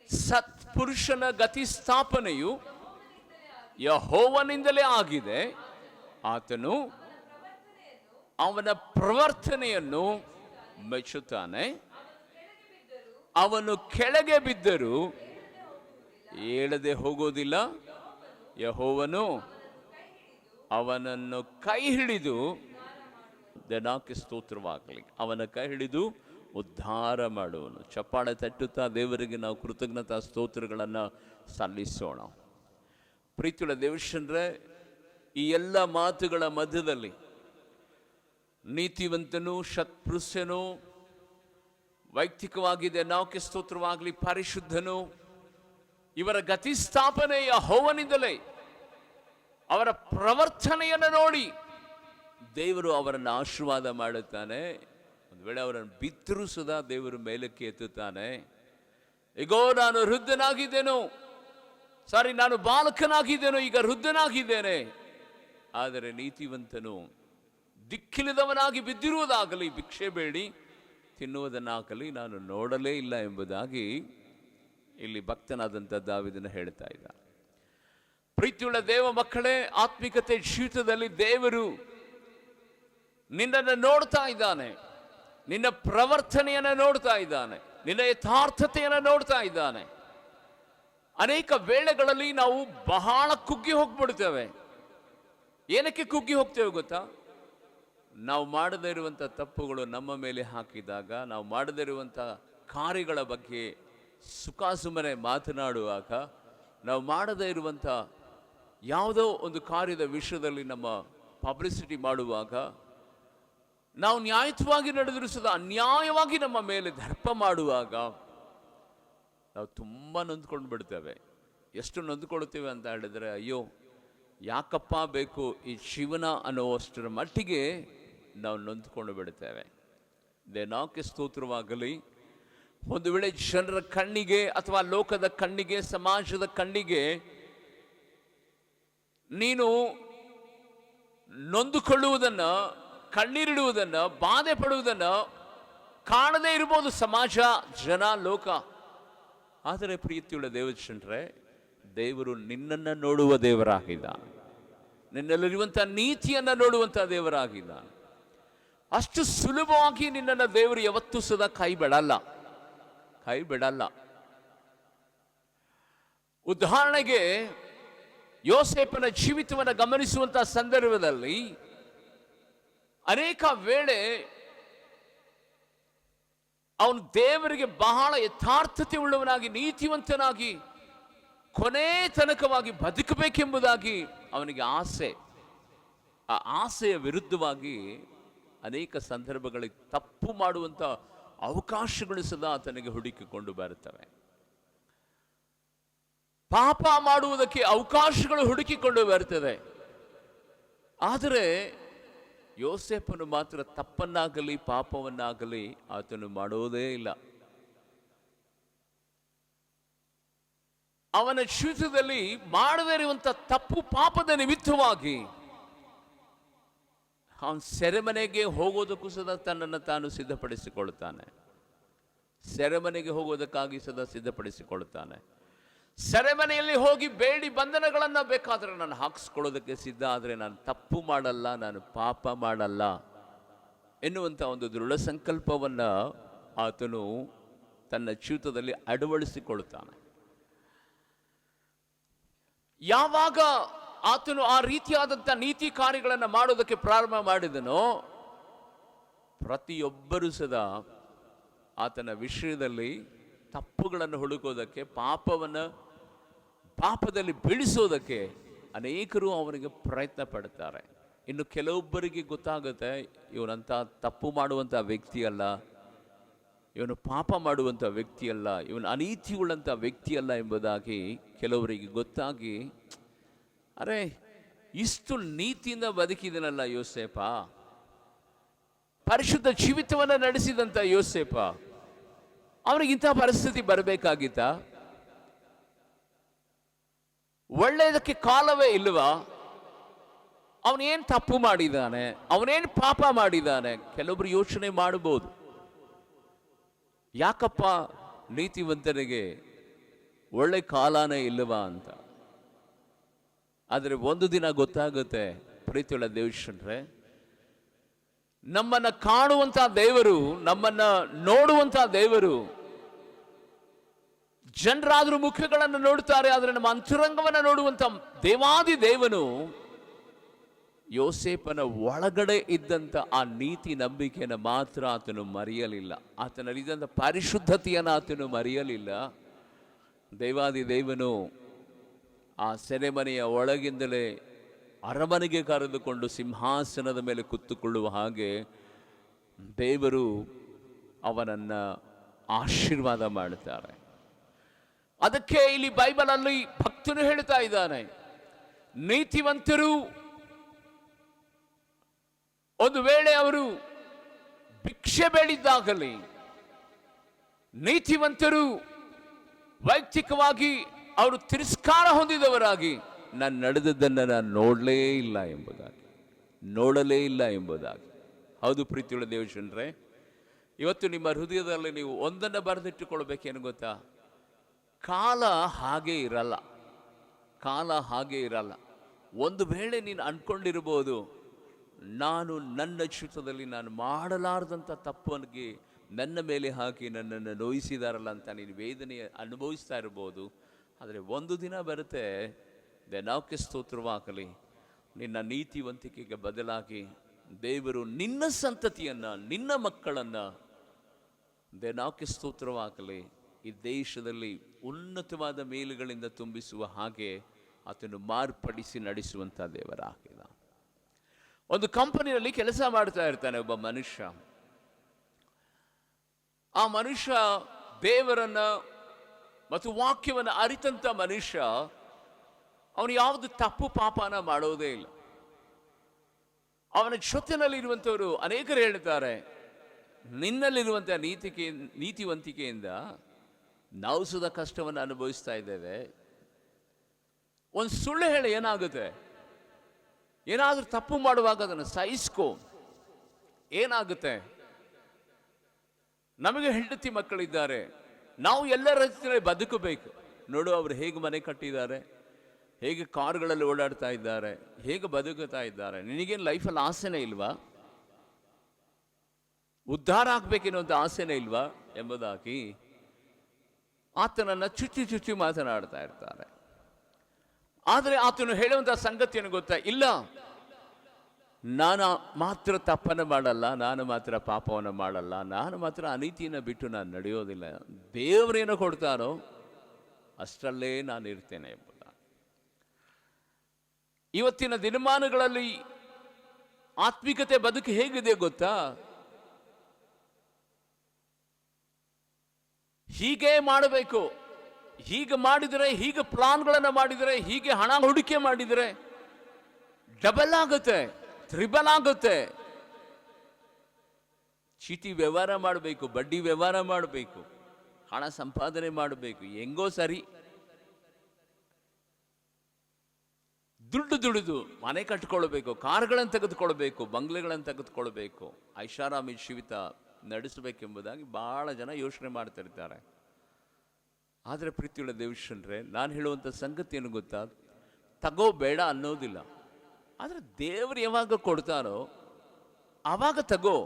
ಸತ್ಪುರುಷನ ಗತಿಸ್ಥಾಪನೆಯು ಯೆಹೋವನಿಂದಲೇ ಆಗಿದೆ, ಆತನು ಅವನ ಪ್ರವರ್ತನೆಯನ್ನು ಮೆಚ್ಚುತ್ತಾನೆ. ಅವನು ಕೆಳಗೆ ಬಿದ್ದರೂ ಏಳದೆ ಹೋಗೋದಿಲ್ಲ, ಯೆಹೋವನು ಅವನನ್ನು ಕೈ ಹಿಡಿದು, ದನಕ್ಕೆ ಸ್ತೋತ್ರವಾಗಲಿ, ಅವನ ಕೈ ಹಿಡಿದು ಉದ್ಧಾರ ಮಾಡುವನು. ಚಪ್ಪಾಳೆ ತಟ್ಟುತ್ತಾ ದೇವರಿಗೆ ನಾವು ಕೃತಜ್ಞತಾ ಸ್ತೋತ್ರಗಳನ್ನು ಸಲ್ಲಿಸೋಣ. ಪ್ರೀತಿಯುಳ್ಳ ದೇವಶಂದ್ರೆ, ಈ ಎಲ್ಲ ಮಾತುಗಳ ಮಧ್ಯದಲ್ಲಿ ನೀತಿವಂತನು, ಸತ್ಪುರುಷನು, ವೈಯಕ್ತಿಕವಾಗಿ ದನಕ್ಕೆ ಸ್ತೋತ್ರವಾಗಲಿ, ಪರಿಶುದ್ಧನು, ಇವರ ಗತಿಸ್ಥಾಪನೆ ಯೆಹೋವನಿಂದಲೇ. ಅವರ ಪ್ರವರ್ತನೆಯನ್ನು ನೋಡಿ ದೇವರು ಅವರನ್ನು ಆಶೀರ್ವಾದ ಮಾಡುತ್ತಾನೆ. ಒಂದು ವೇಳೆ ಅವರನ್ನು ಬಿತ್ತರೂ ಸುಧಾ ದೇವರು ಮೇಲಕ್ಕೆ ಎತ್ತುತ್ತಾನೆ. ಈಗೋ ನಾನು ವೃದ್ಧನಾಗಿದ್ದೇನು, ನಾನು ಬಾಲಕನಾಗಿದ್ದೇನು, ಈಗ ವೃದ್ಧನಾಗಿದ್ದೇನೆ, ಆದರೆ ನೀತಿವಂತನು ದಿಕ್ಕಿಲ್ಲದವನಾಗಿ ಬಿದ್ದಿರುವುದಾಗಲಿ, ಭಿಕ್ಷೆ ಬೇಡಿ ತಿನ್ನುವುದನ್ನಾಗಲಿ ನಾನು ನೋಡಲೇ ಇಲ್ಲ ಎಂಬುದಾಗಿ ಇಲ್ಲಿ ಭಕ್ತನಾದಂಥ ದಾವೀದನು ಹೇಳ್ತಾ ಇದ್ದ. ಪ್ರೀತಿಯುಳ್ಳ ದೇವ ಮಕ್ಕಳೇ, ಆತ್ಮಿಕತೆ ಜೀವಿತದಲ್ಲಿ ದೇವರು ನಿನ್ನನ್ನು ನೋಡ್ತಾ ಇದ್ದಾನೆ, ನಿನ್ನ ಪ್ರವರ್ತನೆಯನ್ನು ನೋಡ್ತಾ ಇದ್ದಾನೆ, ನಿನ್ನ ಯಥಾರ್ಥತೆಯನ್ನು ನೋಡ್ತಾ ಇದ್ದಾನೆ. ಅನೇಕ ವೇಳೆಗಳಲ್ಲಿ ನಾವು ಬಹಳ ಕುಗ್ಗಿ ಹೋಗ್ಬಿಡ್ತೇವೆ. ಏನಕ್ಕೆ ಕುಗ್ಗಿ ಹೋಗ್ತೇವೆ ಗೊತ್ತಾ? ನಾವು ಮಾಡದೇ ಇರುವಂಥ ತಪ್ಪುಗಳು ನಮ್ಮ ಮೇಲೆ ಹಾಕಿದಾಗ, ನಾವು ಮಾಡದೇ ಇರುವಂಥ ಕಾರ್ಯಗಳ ಬಗ್ಗೆ ಸುಖಾಸುಮ್ಮನೆ ಮಾತನಾಡುವಾಗ, ನಾವು ಮಾಡದೇ ಇರುವಂಥ ಯಾವುದೋ ಒಂದು ಕಾರ್ಯದ ವಿಷಯದಲ್ಲಿ ನಮ್ಮ ಪಬ್ಲಿಸಿಟಿ ಮಾಡುವಾಗ, ನಾವು ನ್ಯಾಯಯುತವಾಗಿ ನಡೆದರೂ ಸಹ ಅನ್ಯಾಯವಾಗಿ ನಮ್ಮ ಮೇಲೆ ದರ್ಪ ಮಾಡುವಾಗ ನಾವು ತುಂಬ ನೊಂದ್ಕೊಂಡು ಬಿಡ್ತೇವೆ. ಎಷ್ಟು ನೊಂದ್ಕೊಳ್ತೇವೆ ಅಂತ ಹೇಳಿದ್ರೆ, ಅಯ್ಯೋ ಯಾಕಪ್ಪ ಬೇಕು ಈ ಜೀವನ ಅನ್ನುವಷ್ಟರ ಮಟ್ಟಿಗೆ ನಾವು ನೊಂದ್ಕೊಂಡು ಬಿಡ್ತೇವೆ. ದೇವಕ್ಕೆ ಸ್ತೋತ್ರವಾಗಲಿ. ಒಂದು ವೇಳೆ ಜನರ ಕಣ್ಣಿಗೆ ಅಥವಾ ಲೋಕದ ಕಣ್ಣಿಗೆ, ಸಮಾಜದ ಕಣ್ಣಿಗೆ ನೀನು ನೊಂದುಕೊಳ್ಳುವುದನ್ನು, ಕಣ್ಣೀರಿಡುವುದನ್ನು, ಬಾಧೆ ಪಡುವುದನ್ನು ಕಾಣದೇ ಇರಬಹುದು ಸಮಾಜ, ಜನ, ಲೋಕ. ಆದರೆ ಪ್ರೀತಿಯುಳ್ಳ ದೇವಜನರೇ, ದೇವರು ನಿನ್ನನ್ನು ನೋಡುವ ದೇವರಾಗಿದ್ದಾನೆ, ನಿನ್ನಲ್ಲಿರುವಂಥ ನೀತಿಯನ್ನು ನೋಡುವಂಥ ದೇವರಾಗಿದ್ದಾನೆ. ಅಷ್ಟು ಸುಲಭವಾಗಿ ನಿನ್ನನ್ನು ದೇವರು ಯಾವತ್ತೂ ಸದಾ ಕೈ ಬಿಡಲ್ಲ. ಉದಾಹರಣೆಗೆ, ಯೋಸೇಫನ ಜೀವಿತವನ್ನು ಗಮನಿಸುವಂಥ ಸಂದರ್ಭದಲ್ಲಿ ಅನೇಕ ವೇಳೆ ಅವನು ದೇವರಿಗೆ ಬಹಳ ಯಥಾರ್ಥತೆ ಉಳ್ಳವನಾಗಿ, ನೀತಿವಂತನಾಗಿ, ಕೊನೆ ತನಕವಾಗಿ ಬದುಕಬೇಕೆಂಬುದಾಗಿ ಅವನಿಗೆ ಆಸೆ. ಆ ಆಸೆಯ ವಿರುದ್ಧವಾಗಿ ಅನೇಕ ಸಂದರ್ಭಗಳಿಗೆ ತಪ್ಪು ಮಾಡುವಂಥ ಅವಕಾಶಗಳು ಸದಾ ಆತನಿಗೆ ಹುಡುಕಿಕೊಂಡು ಬರುತ್ತವೆ. ಪಾಪ ಮಾಡುವುದಕ್ಕೆ ಅವಕಾಶಗಳು ಹುಡುಕಿಕೊಂಡು ಬರ್ತದೆ. ಆದರೆ ಯೋಸೇಫನು ಮಾತ್ರ ತಪ್ಪನ್ನಾಗಲಿ ಪಾಪವನ್ನಾಗಲಿ ಆತನು ಮಾಡೋದೇ ಇಲ್ಲ. ಅವನ ಜೀವಿತದಲ್ಲಿ ಮಾಡದೇ ಇರುವಂಥ ತಪ್ಪು ಪಾಪದ ನಿಮಿತ್ತವಾಗಿ ಅವನು ಸೆರೆಮನೆಗೆ ಹೋಗೋದಕ್ಕೂ ಸದಾ ತನ್ನನ್ನು ತಾನು ಸಿದ್ಧಪಡಿಸಿಕೊಳ್ಳುತ್ತಾನೆ. ಸೆರೆಮನೆಗೆ ಹೋಗೋದಕ್ಕಾಗಿ ಸದಾ ಸಿದ್ಧಪಡಿಸಿಕೊಳ್ಳುತ್ತಾನೆ. ಸೆರೆಮನೆಯಲ್ಲಿ ಹೋಗಿ ಬೇಡಿ ಬಂಧನಗಳನ್ನು ಬೇಕಾದರೆ ನಾನು ಹಾಕಿಸ್ಕೊಳ್ಳೋದಕ್ಕೆ ಸಿದ್ಧ, ಆದರೆ ನಾನು ತಪ್ಪು ಮಾಡಲ್ಲ, ನಾನು ಪಾಪ ಮಾಡಲ್ಲ ಎನ್ನುವಂಥ ಒಂದು ದೃಢ ಸಂಕಲ್ಪವನ್ನು ಆತನು ತನ್ನ ಜೀವಿತದಲ್ಲಿ ಅಳವಡಿಸಿಕೊಳ್ಳುತ್ತಾನೆ. ಯಾವಾಗ ಆತನು ಆ ರೀತಿಯಾದಂಥ ನೀತಿ ಕಾರ್ಯಗಳನ್ನು ಮಾಡೋದಕ್ಕೆ ಪ್ರಾರಂಭ ಮಾಡಿದನೋ, ಪ್ರತಿಯೊಬ್ಬರೂ ಸದಾ ಆತನ ವಿಷಯದಲ್ಲಿ ತಪ್ಪುಗಳನ್ನು ಹುಡುಕೋದಕ್ಕೆ, ಪಾಪದಲ್ಲಿ ಬೀಳಿಸೋದಕ್ಕೆ ಅನೇಕರು ಅವನಿಗೆ ಪ್ರಯತ್ನ ಪಡ್ತಾರೆ. ಇನ್ನು ಕೆಲವೊಬ್ಬರಿಗೆ ಗೊತ್ತಾಗುತ್ತೆ, ಇವನಂಥ ತಪ್ಪು ಮಾಡುವಂಥ ವ್ಯಕ್ತಿ ಅಲ್ಲ, ಇವನು ಪಾಪ ಮಾಡುವಂಥ ವ್ಯಕ್ತಿ ಅಲ್ಲ, ಇವನು ಅನೀತಿ ಉಳ್ಳಂಥ ವ್ಯಕ್ತಿ ಅಲ್ಲ ಎಂಬುದಾಗಿ ಕೆಲವರಿಗೆ ಗೊತ್ತಾಗಿ, ಅರೆ ಇಷ್ಟು ನೀತಿಯಿಂದ ಬದುಕಿದನಲ್ಲ ಯೋಸೇಪ, ಪರಿಶುದ್ಧ ಜೀವಿತವನ್ನು ನಡೆಸಿದಂಥ ಯೋಸೇಪ, ಅವನಿಗಿಂಥ ಪರಿಸ್ಥಿತಿ ಬರಬೇಕಾಗಿತ್ತ? ಒಳ್ಳೆಯದಕ್ಕೆ ಕಾಲವೇ ಇಲ್ವಾ? ಅವನೇನು ತಪ್ಪು ಮಾಡಿದ್ದಾನೆ, ಅವನೇನು ಪಾಪ ಮಾಡಿದ್ದಾನೆ? ಕೆಲವೊಬ್ರು ಯೋಚನೆ ಮಾಡಬಹುದು, ಯಾಕಪ್ಪ ನೀತಿವಂತನಿಗೆ ಒಳ್ಳೆ ಕಾಲನೇ ಇಲ್ಲವಾ ಅಂತ. ಆದರೆ ಒಂದು ದಿನ ಗೊತ್ತಾಗುತ್ತೆ ಪ್ರೀತಿಯುಳ್ಳ ದೇವಶ್ರೇ, ನಮ್ಮನ್ನು ಕಾಣುವಂಥ ದೇವರು, ನಮ್ಮನ್ನು ನೋಡುವಂಥ ದೇವರು, ಜನರಾದ್ರೂ ಮುಖಗಳನ್ನು ನೋಡುತ್ತಾರೆ, ಆದರೆ ನಮ್ಮ ಅಂತರಂಗವನ್ನು ನೋಡುವಂಥ ದೇವಾದಿ ದೇವನು ಯೋಸೇಪನ ಒಳಗಡೆ ಇದ್ದಂಥ ಆ ನೀತಿ ನಂಬಿಕೆಯನ್ನು ಮಾತ್ರ ಆತನು ಮರೆಯಲಿಲ್ಲ. ಆತನಲ್ಲಿದ್ದಂಥ ಪರಿಶುದ್ಧತೆಯನ್ನು ಆತನು ಮರೆಯಲಿಲ್ಲ. ದೇವಾದಿ ದೇವನು ಆ ಸೆರೆಮನೆಯ ಒಳಗಿಂದಲೇ ಅರಮನೆಗೆ ಕರೆದುಕೊಂಡು ಸಿಂಹಾಸನದ ಮೇಲೆ ಕೂತುಕೊಳ್ಳುವ ಹಾಗೆ ದೇವರು ಅವನನ್ನು ಆಶೀರ್ವಾದ ಮಾಡುತ್ತಾರೆ. ಅದಕ್ಕೆ ಇಲ್ಲಿ ಬೈಬಲಲ್ಲಿ ಭಕ್ತನು ಹೇಳ್ತಾ ಇದ್ದಾನೆ, ನೀತಿವಂತರು ಒಂದು ವೇಳೆ ಅವರು ಭಿಕ್ಷೆ ಬೇಡಿದ್ದಾಗಲಿ, ನೀತಿವಂತರು ವೈಯಕ್ತಿಕವಾಗಿ ಅವರು ತಿರಸ್ಕಾರ ಹೊಂದಿದವರಾಗಿ ನಾನು ನಡೆದದ್ದನ್ನು ನಾನು ನೋಡಲೇ ಇಲ್ಲ ಎಂಬುದಾಗಿ. ಹೌದು ಪ್ರೀತಿಯುಳ್ಳ ದೇವಜನರೇ, ಇವತ್ತು ನಿಮ್ಮ ಹೃದಯದಲ್ಲಿ ನೀವು ಒಂದನ್ನು ಬರೆದಿಟ್ಟುಕೊಳ್ಬೇಕೇನು ಗೊತ್ತಾ? ಕಾಲ ಹಾಗೆ ಇರಲ್ಲ. ಒಂದು ವೇಳೆ ನೀನು ಅಂದ್ಕೊಂಡಿರ್ಬೋದು, ನಾನು ನನ್ನ ಜೀವಿತದಲ್ಲಿ ನಾನು ಮಾಡಲಾರದಂಥ ತಪ್ಪನಿಗೆ ನನ್ನ ಮೇಲೆ ಹಾಕಿ ನನ್ನನ್ನು ನೋಯಿಸಿದಾರಲ್ಲ ಅಂತ ನೀನು ವೇದನೆ ಅನುಭವಿಸ್ತಾ ಇರ್ಬೋದು. ಆದರೆ ಒಂದು ದಿನ ಬರುತ್ತೆ, ದೇವಕ್ಕೆ ಸ್ತೋತ್ರವಾಗಲಿ, ನಿನ್ನ ನೀತಿವಂತಿಕೆಗೆ ಬದಲಾಗಿ ದೇವರು ನಿನ್ನ ಸಂತತಿಯನ್ನು, ನಿನ್ನ ಮಕ್ಕಳನ್ನು ದೇವಕ್ಕೆ ಸ್ತೋತ್ರವಾಗಲಿ ಈ ದೇಶದಲ್ಲಿ ಉನ್ನತವಾದ ಮೇಲುಗಳಿಂದ ತುಂಬಿಸುವ ಹಾಗೆ ಆತನು ಮಾರ್ಪಡಿಸಿ ನಡೆಸುವಂಥ ದೇವರಾಗಿಲ್ಲ. ಒಂದು ಕಂಪನಿಯಲ್ಲಿ ಕೆಲಸ ಮಾಡ್ತಾ ಇರ್ತಾನೆ ಒಬ್ಬ ಮನುಷ್ಯ. ಆ ಮನುಷ್ಯ ದೇವರನ್ನ ಮತ್ತು ವಾಕ್ಯವನ್ನು ಅರಿತಂಥ ಮನುಷ್ಯ, ಅವನು ಯಾವುದು ತಪ್ಪು ಪಾಪನ ಮಾಡೋದೇ ಇಲ್ಲ. ಅವನ ಜೊತೆನಲ್ಲಿರುವಂಥವರು ಅನೇಕರು ಹೇಳ್ತಾರೆ, ನಿನ್ನಲ್ಲಿರುವಂಥ ನೀತಿವಂತಿಕೆಯಿಂದ ನಾವು ಸುಧಾ ಕಷ್ಟವನ್ನು ಅನುಭವಿಸ್ತಾ ಇದ್ದೇವೆ. ಒಂದು ಸುಳ್ಳು ಹೇಳಿ ಏನಾಗುತ್ತೆ? ಏನಾದರೂ ತಪ್ಪು ಮಾಡುವಾಗ ಅದನ್ನು ಸಹಿಸ್ಕೋ. ಏನಾಗುತ್ತೆ? ನಮಗೆ ಹೆಂಡತಿ ಮಕ್ಕಳಿದ್ದಾರೆ, ನಾವು ಎಲ್ಲರ ಜೊತೆ ಬದುಕಬೇಕು. ನೋಡು, ಅವರು ಹೇಗೆ ಮನೆ ಕಟ್ಟಿದ್ದಾರೆ, ಹೇಗೆ ಕಾರುಗಳಲ್ಲಿ ಓಡಾಡ್ತಾ ಇದ್ದಾರೆ, ಹೇಗೆ ಬದುಕುತ್ತಾ ಇದ್ದಾರೆ. ನಿನಗೇನು ಲೈಫಲ್ಲಿ ಆಸೆನೇ ಇಲ್ವಾ? ಉದ್ಧಾರ ಆಗ್ಬೇಕೆನ್ನುವಂಥ ಆಸೆನೇ ಇಲ್ವಾ ಎಂಬುದಾಗಿ ಆತನನ್ನು ಚುಚ್ಚಿ ಮಾತನಾಡ್ತಾ ಇರ್ತಾರೆ. ಆದರೆ ಆತನು ಹೇಳುವಂಥ ಸಂಗತಿಯನ್ನು ಗೊತ್ತಾ? ಇಲ್ಲ, ನಾನು ಮಾತ್ರ ತಪ್ಪನ್ನು ಮಾಡಲ್ಲ, ನಾನು ಮಾತ್ರ ಪಾಪವನ್ನು ಮಾಡಲ್ಲ, ನಾನು ಮಾತ್ರ ಅನೀತಿಯನ್ನು ಬಿಟ್ಟು ನಾನು ನಡೆಯೋದಿಲ್ಲ. ದೇವರೇನೋ ಕೊಡ್ತಾರೋ ಅಷ್ಟರಲ್ಲೇ ನಾನು ಇರ್ತೇನೆ ಎಂಬುದ. ಇವತ್ತಿನ ದಿನಮಾನಗಳಲ್ಲಿ ಆತ್ಮಿಕತೆ ಬದುಕು ಹೇಗಿದೆ ಗೊತ್ತಾ? ಹೀಗೆ ಮಾಡಬೇಕು, ಹೀಗೆ ಮಾಡಿದರೆ, ಹೀಗೆ ಪ್ಲಾನ್ಗಳನ್ನು ಮಾಡಿದರೆ, ಹೀಗೆ ಹಣ ಹೂಡಿಕೆ ಮಾಡಿದರೆ ಡಬಲ್ ಆಗುತ್ತೆ, ತ್ರಿಬಲ್ ಆಗುತ್ತೆ. ಚೀಟಿ ವ್ಯವಹಾರ ಮಾಡಬೇಕು, ಬಡ್ಡಿ ವ್ಯವಹಾರ ಮಾಡಬೇಕು, ಹಣ ಸಂಪಾದನೆ ಮಾಡಬೇಕು, ಹೆಂಗೋ ಸರಿ. ದುಡಿದು ಮನೆ ಕಟ್ಟಿಕೊಳ್ಬೇಕು, ಕಾರುಗಳನ್ನು ತೆಗೆದುಕೊಳ್ಬೇಕು, ಬಂಗ್ಲೆಗಳನ್ನು ತೆಗೆದುಕೊಳ್ಬೇಕು, ಐಷಾರಾಮಿ ಜೀವಿತ ನಡೆಸಬೇಕೆಂಬುದಾಗಿ ಬಹಳ ಜನ ಯೋಚನೆ ಮಾಡ್ತಿರ್ತಾರೆ. ಆದರೆ ಪ್ರೀತಿಯುಳ್ಳ ದೇವಶ್ರೇ, ನಾನು ಹೇಳುವಂಥ ಸಂಗತಿ ಏನು ಗೊತ್ತಾ? ತಗೋಬೇಡ ಅನ್ನೋದಿಲ್ಲ. ಆದರೆ ದೇವರು ಯಾವಾಗ ಕೊಡ್ತಾನೋ ಆವಾಗ ತಗೋ.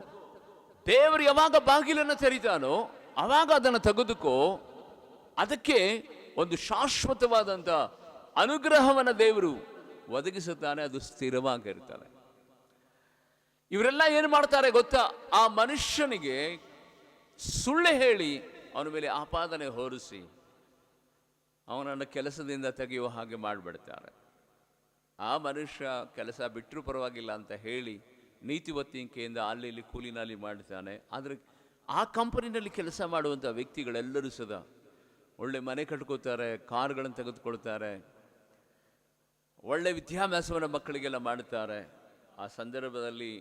ದೇವರು ಯಾವಾಗ ಬಾಗಿಲನ್ನು ತೆರೀತಾನೋ ಆವಾಗ ಅದನ್ನು ತೆಗೆದುಕೋ. ಅದಕ್ಕೆ ಒಂದು ಶಾಶ್ವತವಾದಂಥ ಅನುಗ್ರಹವನ್ನು ದೇವರು ಒದಗಿಸುತ್ತಾನೆ, ಅದು ಸ್ಥಿರವಾಗಿರ್ತಾರೆ. ಇವರೆಲ್ಲ ಏನು ಮಾಡ್ತಾರೆ ಗೊತ್ತಾ? ಆ ಮನುಷ್ಯನಿಗೆ ಸುಳ್ಳು ಹೇಳಿ ಅವನ ಮೇಲೆ ಆಪಾದನೆ ಹೊರಿಸಿ ಅವನನ್ನು ಕೆಲಸದಿಂದ ತೆಗೆಯುವ ಹಾಗೆ ಮಾಡಿಬಿಡ್ತಾರೆ. ಆ ಮನುಷ್ಯ ಕೆಲಸ ಬಿಟ್ಟರೂ ಪರವಾಗಿಲ್ಲ ಅಂತ ಹೇಳಿ ನೀತಿವತ್ತಿಕೆಯಿಂದ ಅಲ್ಲಿ ಇಲ್ಲಿ ಕೂಲಿನಲ್ಲಿ ಮಾಡ್ತಾನೆ. ಆದರೆ ಆ ಕಂಪನಿನಲ್ಲಿ ಕೆಲಸ ಮಾಡುವಂಥ ವ್ಯಕ್ತಿಗಳೆಲ್ಲರೂ ಸದಾ ಒಳ್ಳೆ ಮನೆ ಕಟ್ಕೋತಾರೆ, ಕಾರುಗಳನ್ನು ತೆಗೆದುಕೊಳ್ತಾರೆ, ಒಳ್ಳೆ ವಿದ್ಯಾಭ್ಯಾಸವನ್ನು ಮಕ್ಕಳಿಗೆಲ್ಲ ಮಾಡ್ತಾರೆ. ಆ ಸಂದರ್ಭದಲ್ಲಿ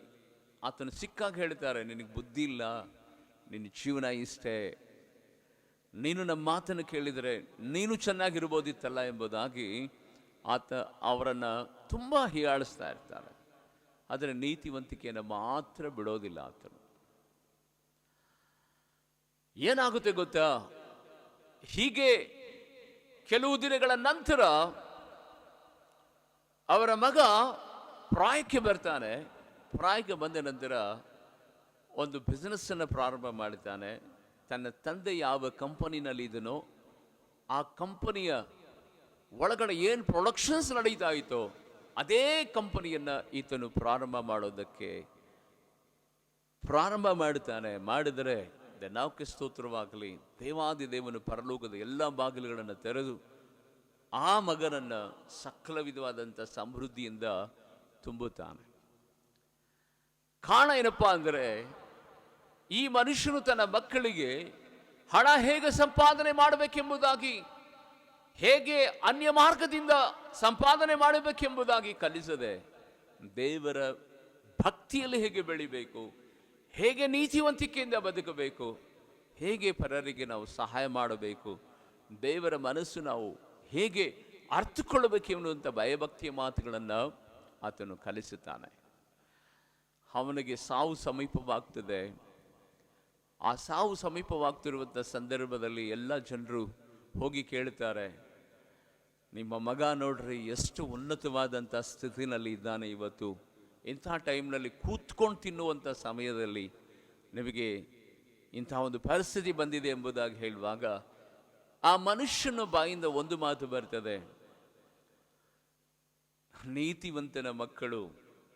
ಆತನು ಸಿಕ್ಕಾಗ ಹೇಳ್ತಾರೆ, ನಿನಗೆ ಬುದ್ಧಿ ಇಲ್ಲ, ನಿನ್ನ ಜೀವನ ಇಷ್ಟೇ, ನೀನು ನಮ್ಮ ಮಾತನ್ನು ಕೇಳಿದರೆ ನೀನು ಚೆನ್ನಾಗಿರ್ಬೋದಿತ್ತಲ್ಲ ಎಂಬುದಾಗಿ ಅವರನ್ನು ತುಂಬ ಹೀಯಾಳಿಸ್ತಾ ಇರ್ತಾರೆ. ಆದರೆ ನೀತಿವಂತಿಕೆಯನ್ನು ಮಾತ್ರ ಬಿಡೋದಿಲ್ಲ ಆತನು. ಏನಾಗುತ್ತೆ ಗೊತ್ತಾ? ಹೀಗೆ ಕೆಲವು ದಿನಗಳ ನಂತರ ಅವರ ಮಗ ಪ್ರಾಯಕ್ಕೆ ಬರ್ತಾನೆ. ಪ್ರಾಯಕ್ಕೆ ಬಂದ ನಂತರ ಒಂದು ಬಿಸ್ನೆಸ್ಸನ್ನು ಪ್ರಾರಂಭ ಮಾಡ್ತಾನೆ. ತನ್ನ ತಂದೆ ಯಾವ ಕಂಪನಿನಲ್ಲಿ ಇದನೋ ಆ ಕಂಪನಿಯ ಒಳಗಡೆ ಏನು ಪ್ರೊಡಕ್ಷನ್ಸ್ ನಡೀತಾ ಇತ್ತೋ ಅದೇ ಕಂಪನಿಯನ್ನು ಈತನು ಪ್ರಾರಂಭ ಮಾಡುತ್ತಾನೆ. ಮಾಡಿದರೆ ನಾಲ್ಕು ಸ್ತೋತ್ರವಾಗಲಿ, ದೇವಾದಿ ದೇವನು ಪರಲೋಕದ ಎಲ್ಲ ಬಾಗಿಲುಗಳನ್ನು ತೆರೆದು ಆ ಮಗನನ್ನು ಸಕಲ ವಿಧವಾದಂಥ ಸಮೃದ್ಧಿಯಿಂದ ತುಂಬುತ್ತಾನೆ. ಕಾರಣ ಏನಪ್ಪ ಅಂದರೆ, ಈ ಮನುಷ್ಯನು ತನ್ನ ಮಕ್ಕಳಿಗೆ ಹಣ ಹೇಗೆ ಸಂಪಾದನೆ ಮಾಡಬೇಕೆಂಬುದಾಗಿ, ಹೇಗೆ ಅನ್ಯ ಮಾರ್ಗದಿಂದ ಸಂಪಾದನೆ ಮಾಡಬೇಕೆಂಬುದಾಗಿ ಕಲಿಸದೆ, ದೇವರ ಭಕ್ತಿಯಲ್ಲಿ ಹೇಗೆ ಬೆಳಿಬೇಕು, ಹೇಗೆ ನೀತಿವಂತಿಕೆಯಿಂದ ಬದುಕಬೇಕು, ಹೇಗೆ ಪರರಿಗೆ ನಾವು ಸಹಾಯ ಮಾಡಬೇಕು, ದೇವರ ಮನಸ್ಸು ನಾವು ಹೇಗೆ ಅರ್ಥಕೊಳ್ಳಬೇಕು ಎನ್ನುವಂಥ ಭಯಭಕ್ತಿಯ ಮಾತುಗಳನ್ನು ಆತನು ಕಲಿಸುತ್ತಾನೆ. ಅವನಿಗೆ ಸಾವು ಸಮೀಪವಾಗ್ತದೆ. ಆ ಸಾವು ಸಮೀಪವಾಗ್ತಿರುವಂಥ ಸಂದರ್ಭದಲ್ಲಿ ಎಲ್ಲ ಜನರು ಹೋಗಿ ಕೇಳ್ತಾರೆ, ನಿಮ್ಮ ಮಗ ನೋಡ್ರಿ ಎಷ್ಟು ಉನ್ನತವಾದಂಥ ಸ್ಥಿತಿನಲ್ಲಿ ಇದ್ದಾನೆ, ಇವತ್ತು ಇಂಥ ಟೈಮ್ನಲ್ಲಿ ಕೂತ್ಕೊಂಡು ತಿನ್ನುವಂಥ ಸಮಯದಲ್ಲಿ ನಿಮಗೆ ಇಂಥ ಒಂದು ಪರಿಸ್ಥಿತಿ ಬಂದಿದೆ ಎಂಬುದಾಗಿ ಹೇಳುವಾಗ ಆ ಮನುಷ್ಯನ ಬಾಯಿಂದ ಒಂದು ಮಾತು ಬರ್ತದೆ, ನೀತಿವಂತನ ಮಕ್ಕಳು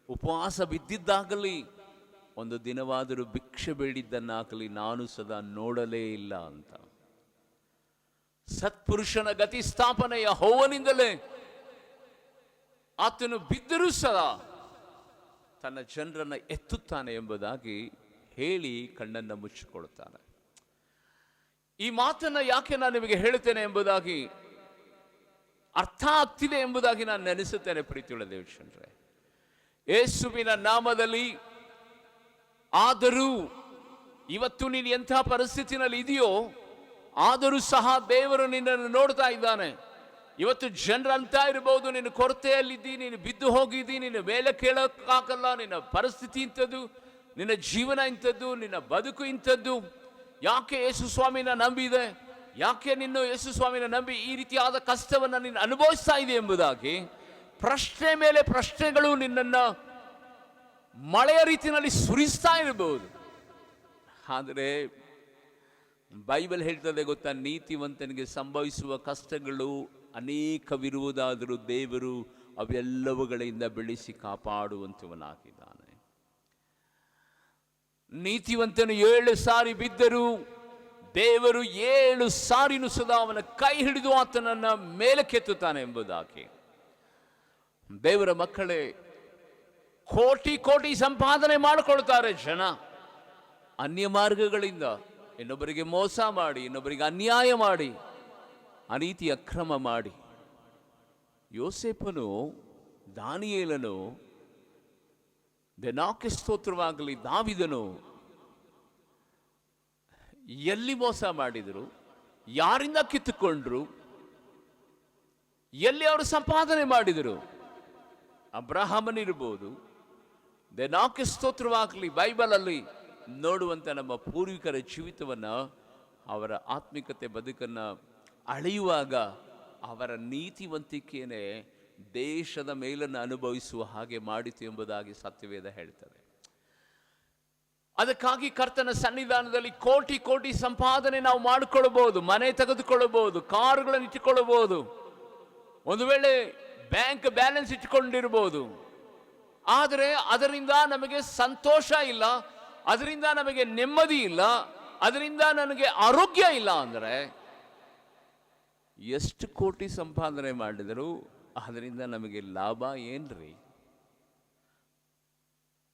ಉಪವಾಸ ಬಿದ್ದಿದ್ದಾಗಲಿ ಒಂದು ದಿನವಾದರೂ ಭಿಕ್ಷೆ ಬೇಡಿದ್ದನ್ನಾಗಲಿ ನಾನು ಸದಾ ನೋಡಲೇ ಇಲ್ಲ ಅಂತ. ಸತ್ಪುರುಷನ ಗತಿ ಸ್ಥಾಪನೆಯ ಯೆಹೋವನಿಂದಲೇ. ಆತನು ಬಿದ್ದರೂ ಸದಾ ತನ್ನ ಜನರನ್ನು ಎತ್ತುತ್ತಾನೆ ಎಂಬುದಾಗಿ ಹೇಳಿ ಕಣ್ಣನ್ನು ಮುಚ್ಚಿಕೊಳ್ತಾನೆ. ಈ ಮಾತನ್ನು ಯಾಕೆ ನಾನು ನಿಮಗೆ ಹೇಳುತ್ತೇನೆ ಎಂಬುದಾಗಿ ಅರ್ಥ ಆಗ್ತಿದೆ ಎಂಬುದಾಗಿ ನಾನು ನೆನೆಸುತ್ತೇನೆ. ಪ್ರೀತಿಯುಳ್ಳ ದೇವಜನರೇ, ಯೇಸುವಿನ ನಾಮದಲ್ಲಿ, ಆದರೂ ಇವತ್ತು ನೀನು ಎಂಥ ಪರಿಸ್ಥಿತಿನಲ್ಲಿ ಇದೆಯೋ ಆದರೂ ಸಹ ದೇವರು ನಿನ್ನನ್ನು ನೋಡ್ತಾ ಇದ್ದಾನೆ. ಇವತ್ತು ಜನರು ಅಂತ ಇರಬಹುದು, ನಿನ್ನ ಕೊರತೆಯಲ್ಲಿದ್ದಿ, ನೀನು ಬಿದ್ದು ಹೋಗಿದ್ದಿ, ನಿನ್ನ ಮೇಲೆ ಕೇಳೋಕ್ಕಾಗಲ್ಲ, ನಿನ್ನ ಪರಿಸ್ಥಿತಿ ಇಂಥದ್ದು, ನಿನ್ನ ಜೀವನ ಇಂಥದ್ದು, ನಿನ್ನ ಬದುಕು ಇಂಥದ್ದು, ಯಾಕೆ ಯೇಸು ಸ್ವಾಮಿನ ನಂಬಿದೆ, ಯಾಕೆ ನಿನ್ನ ಯೇಸು ಸ್ವಾಮಿನ ನಂಬಿ ಈ ರೀತಿಯಾದ ಕಷ್ಟವನ್ನು ನೀನು ಅನುಭವಿಸ್ತಾ ಇದೆ ಎಂಬುದಾಗಿ ಪ್ರಶ್ನೆ ಮೇಲೆ ಪ್ರಶ್ನೆಗಳು ನಿನ್ನನ್ನು ಮಳೆಯ ರೀತಿಯಲ್ಲಿ ಸುರಿಸ್ತಾ ಇರಬಹುದು. ಆದರೆ ಬೈಬಲ್ ಹೇಳ್ತದೆ ಗೊತ್ತಾ, ನೀತಿವಂತನಿಗೆ ಸಂಭವಿಸುವ ಕಷ್ಟಗಳು ಅನೇಕವಿರುವುದಾದರೂ ದೇವರು ಅವೆಲ್ಲವುಗಳಿಂದ ಬೆಳೆಸಿ ಕಾಪಾಡುವಂತವನಾಗಿದ್ದಾನೆ. ನೀತಿವಂತನು 7 ಸಾರಿ ಬಿದ್ದರೂ ದೇವರು 7 ಸಾರಿನೂ ಸದಾ ಅವನ ಕೈ ಹಿಡಿದು ಆತನನ್ನ ಮೇಲೆ ಕೆತ್ತುತ್ತಾನೆ ಎಂಬುದಾಗಿ. ದೇವರ ಮಕ್ಕಳೇ, ಕೋಟಿ ಕೋಟಿ ಸಂಪಾದನೆ ಮಾಡಿಕೊಳ್ತಾರೆ ಜನ ಅನ್ಯ ಮಾರ್ಗಗಳಿಂದ, ಇನ್ನೊಬ್ಬರಿಗೆ ಮೋಸ ಮಾಡಿ, ಇನ್ನೊಬ್ಬರಿಗೆ ಅನ್ಯಾಯ ಮಾಡಿ, ಅನೀತಿ ಅಕ್ರಮ ಮಾಡಿ. ಯೋಸೇಫನು, ದಾನಿಯೇಲನು, ನಾಲ್ಕು ಸ್ತೋತ್ರವಾಗಲಿ, ದಾವಿದನು ಎಲ್ಲಿ ಮೋಸ ಮಾಡಿದರು, ಯಾರಿಂದ ಕಿತ್ತುಕೊಂಡ್ರು, ಎಲ್ಲಿ ಅವರು ಸಂಪಾದನೆ ಮಾಡಿದರು, ಅಬ್ರಹಾಮನಿರ್ಬೋದು, ನಾಲ್ಕು ಸ್ತೋತ್ರವಾಗಲಿ ಬೈಬಲಲ್ಲಿ ನೋಡುವಂಥ ನಮ್ಮ ಪೂರ್ವಿಕರ ಜೀವಿತವನ್ನು, ಅವರ ಆತ್ಮಿಕತೆ ಬದುಕನ್ನು ಅಳೆಯುವಾಗ ಅವರ ನೀತಿವಂತಿಕೆಯೇ ದೇಶದ ಮೇಲನ್ನು ಅನುಭವಿಸುವ ಹಾಗೆ ಮಾಡಿತು ಎಂಬುದಾಗಿ ಸತ್ಯವೇದ ಹೇಳ್ತದೆ. ಅದಕ್ಕಾಗಿ ಕರ್ತನ ಸನ್ನಿಧಾನದಲ್ಲಿ ಕೋಟಿ ಕೋಟಿ ಸಂಪಾದನೆ ನಾವು ಮಾಡಿಕೊಳ್ಳಬಹುದು, ಮನೆ ತೆಗೆದುಕೊಳ್ಳಬಹುದು, ಕಾರುಗಳನ್ನು ಇಟ್ಟುಕೊಳ್ಳಬಹುದು, ಒಂದು ವೇಳೆ ಬ್ಯಾಂಕ್ ಬ್ಯಾಲೆನ್ಸ್ ಇಟ್ಟುಕೊಂಡಿರ್ಬೋದು. ಆದರೆ ಅದರಿಂದ ನಮಗೆ ಸಂತೋಷ ಇಲ್ಲ, ಅದರಿಂದ ನಮಗೆ ನೆಮ್ಮದಿ ಇಲ್ಲ, ಅದರಿಂದ ನನಗೆ ಆರೋಗ್ಯ ಇಲ್ಲ ಅಂದರೆ ಎಷ್ಟು ಕೋಟಿ ಸಂಪಾದನೆ ಮಾಡಿದರೂ ಅದರಿಂದ ನಮಗೆ ಲಾಭ ಏನ್ರಿ?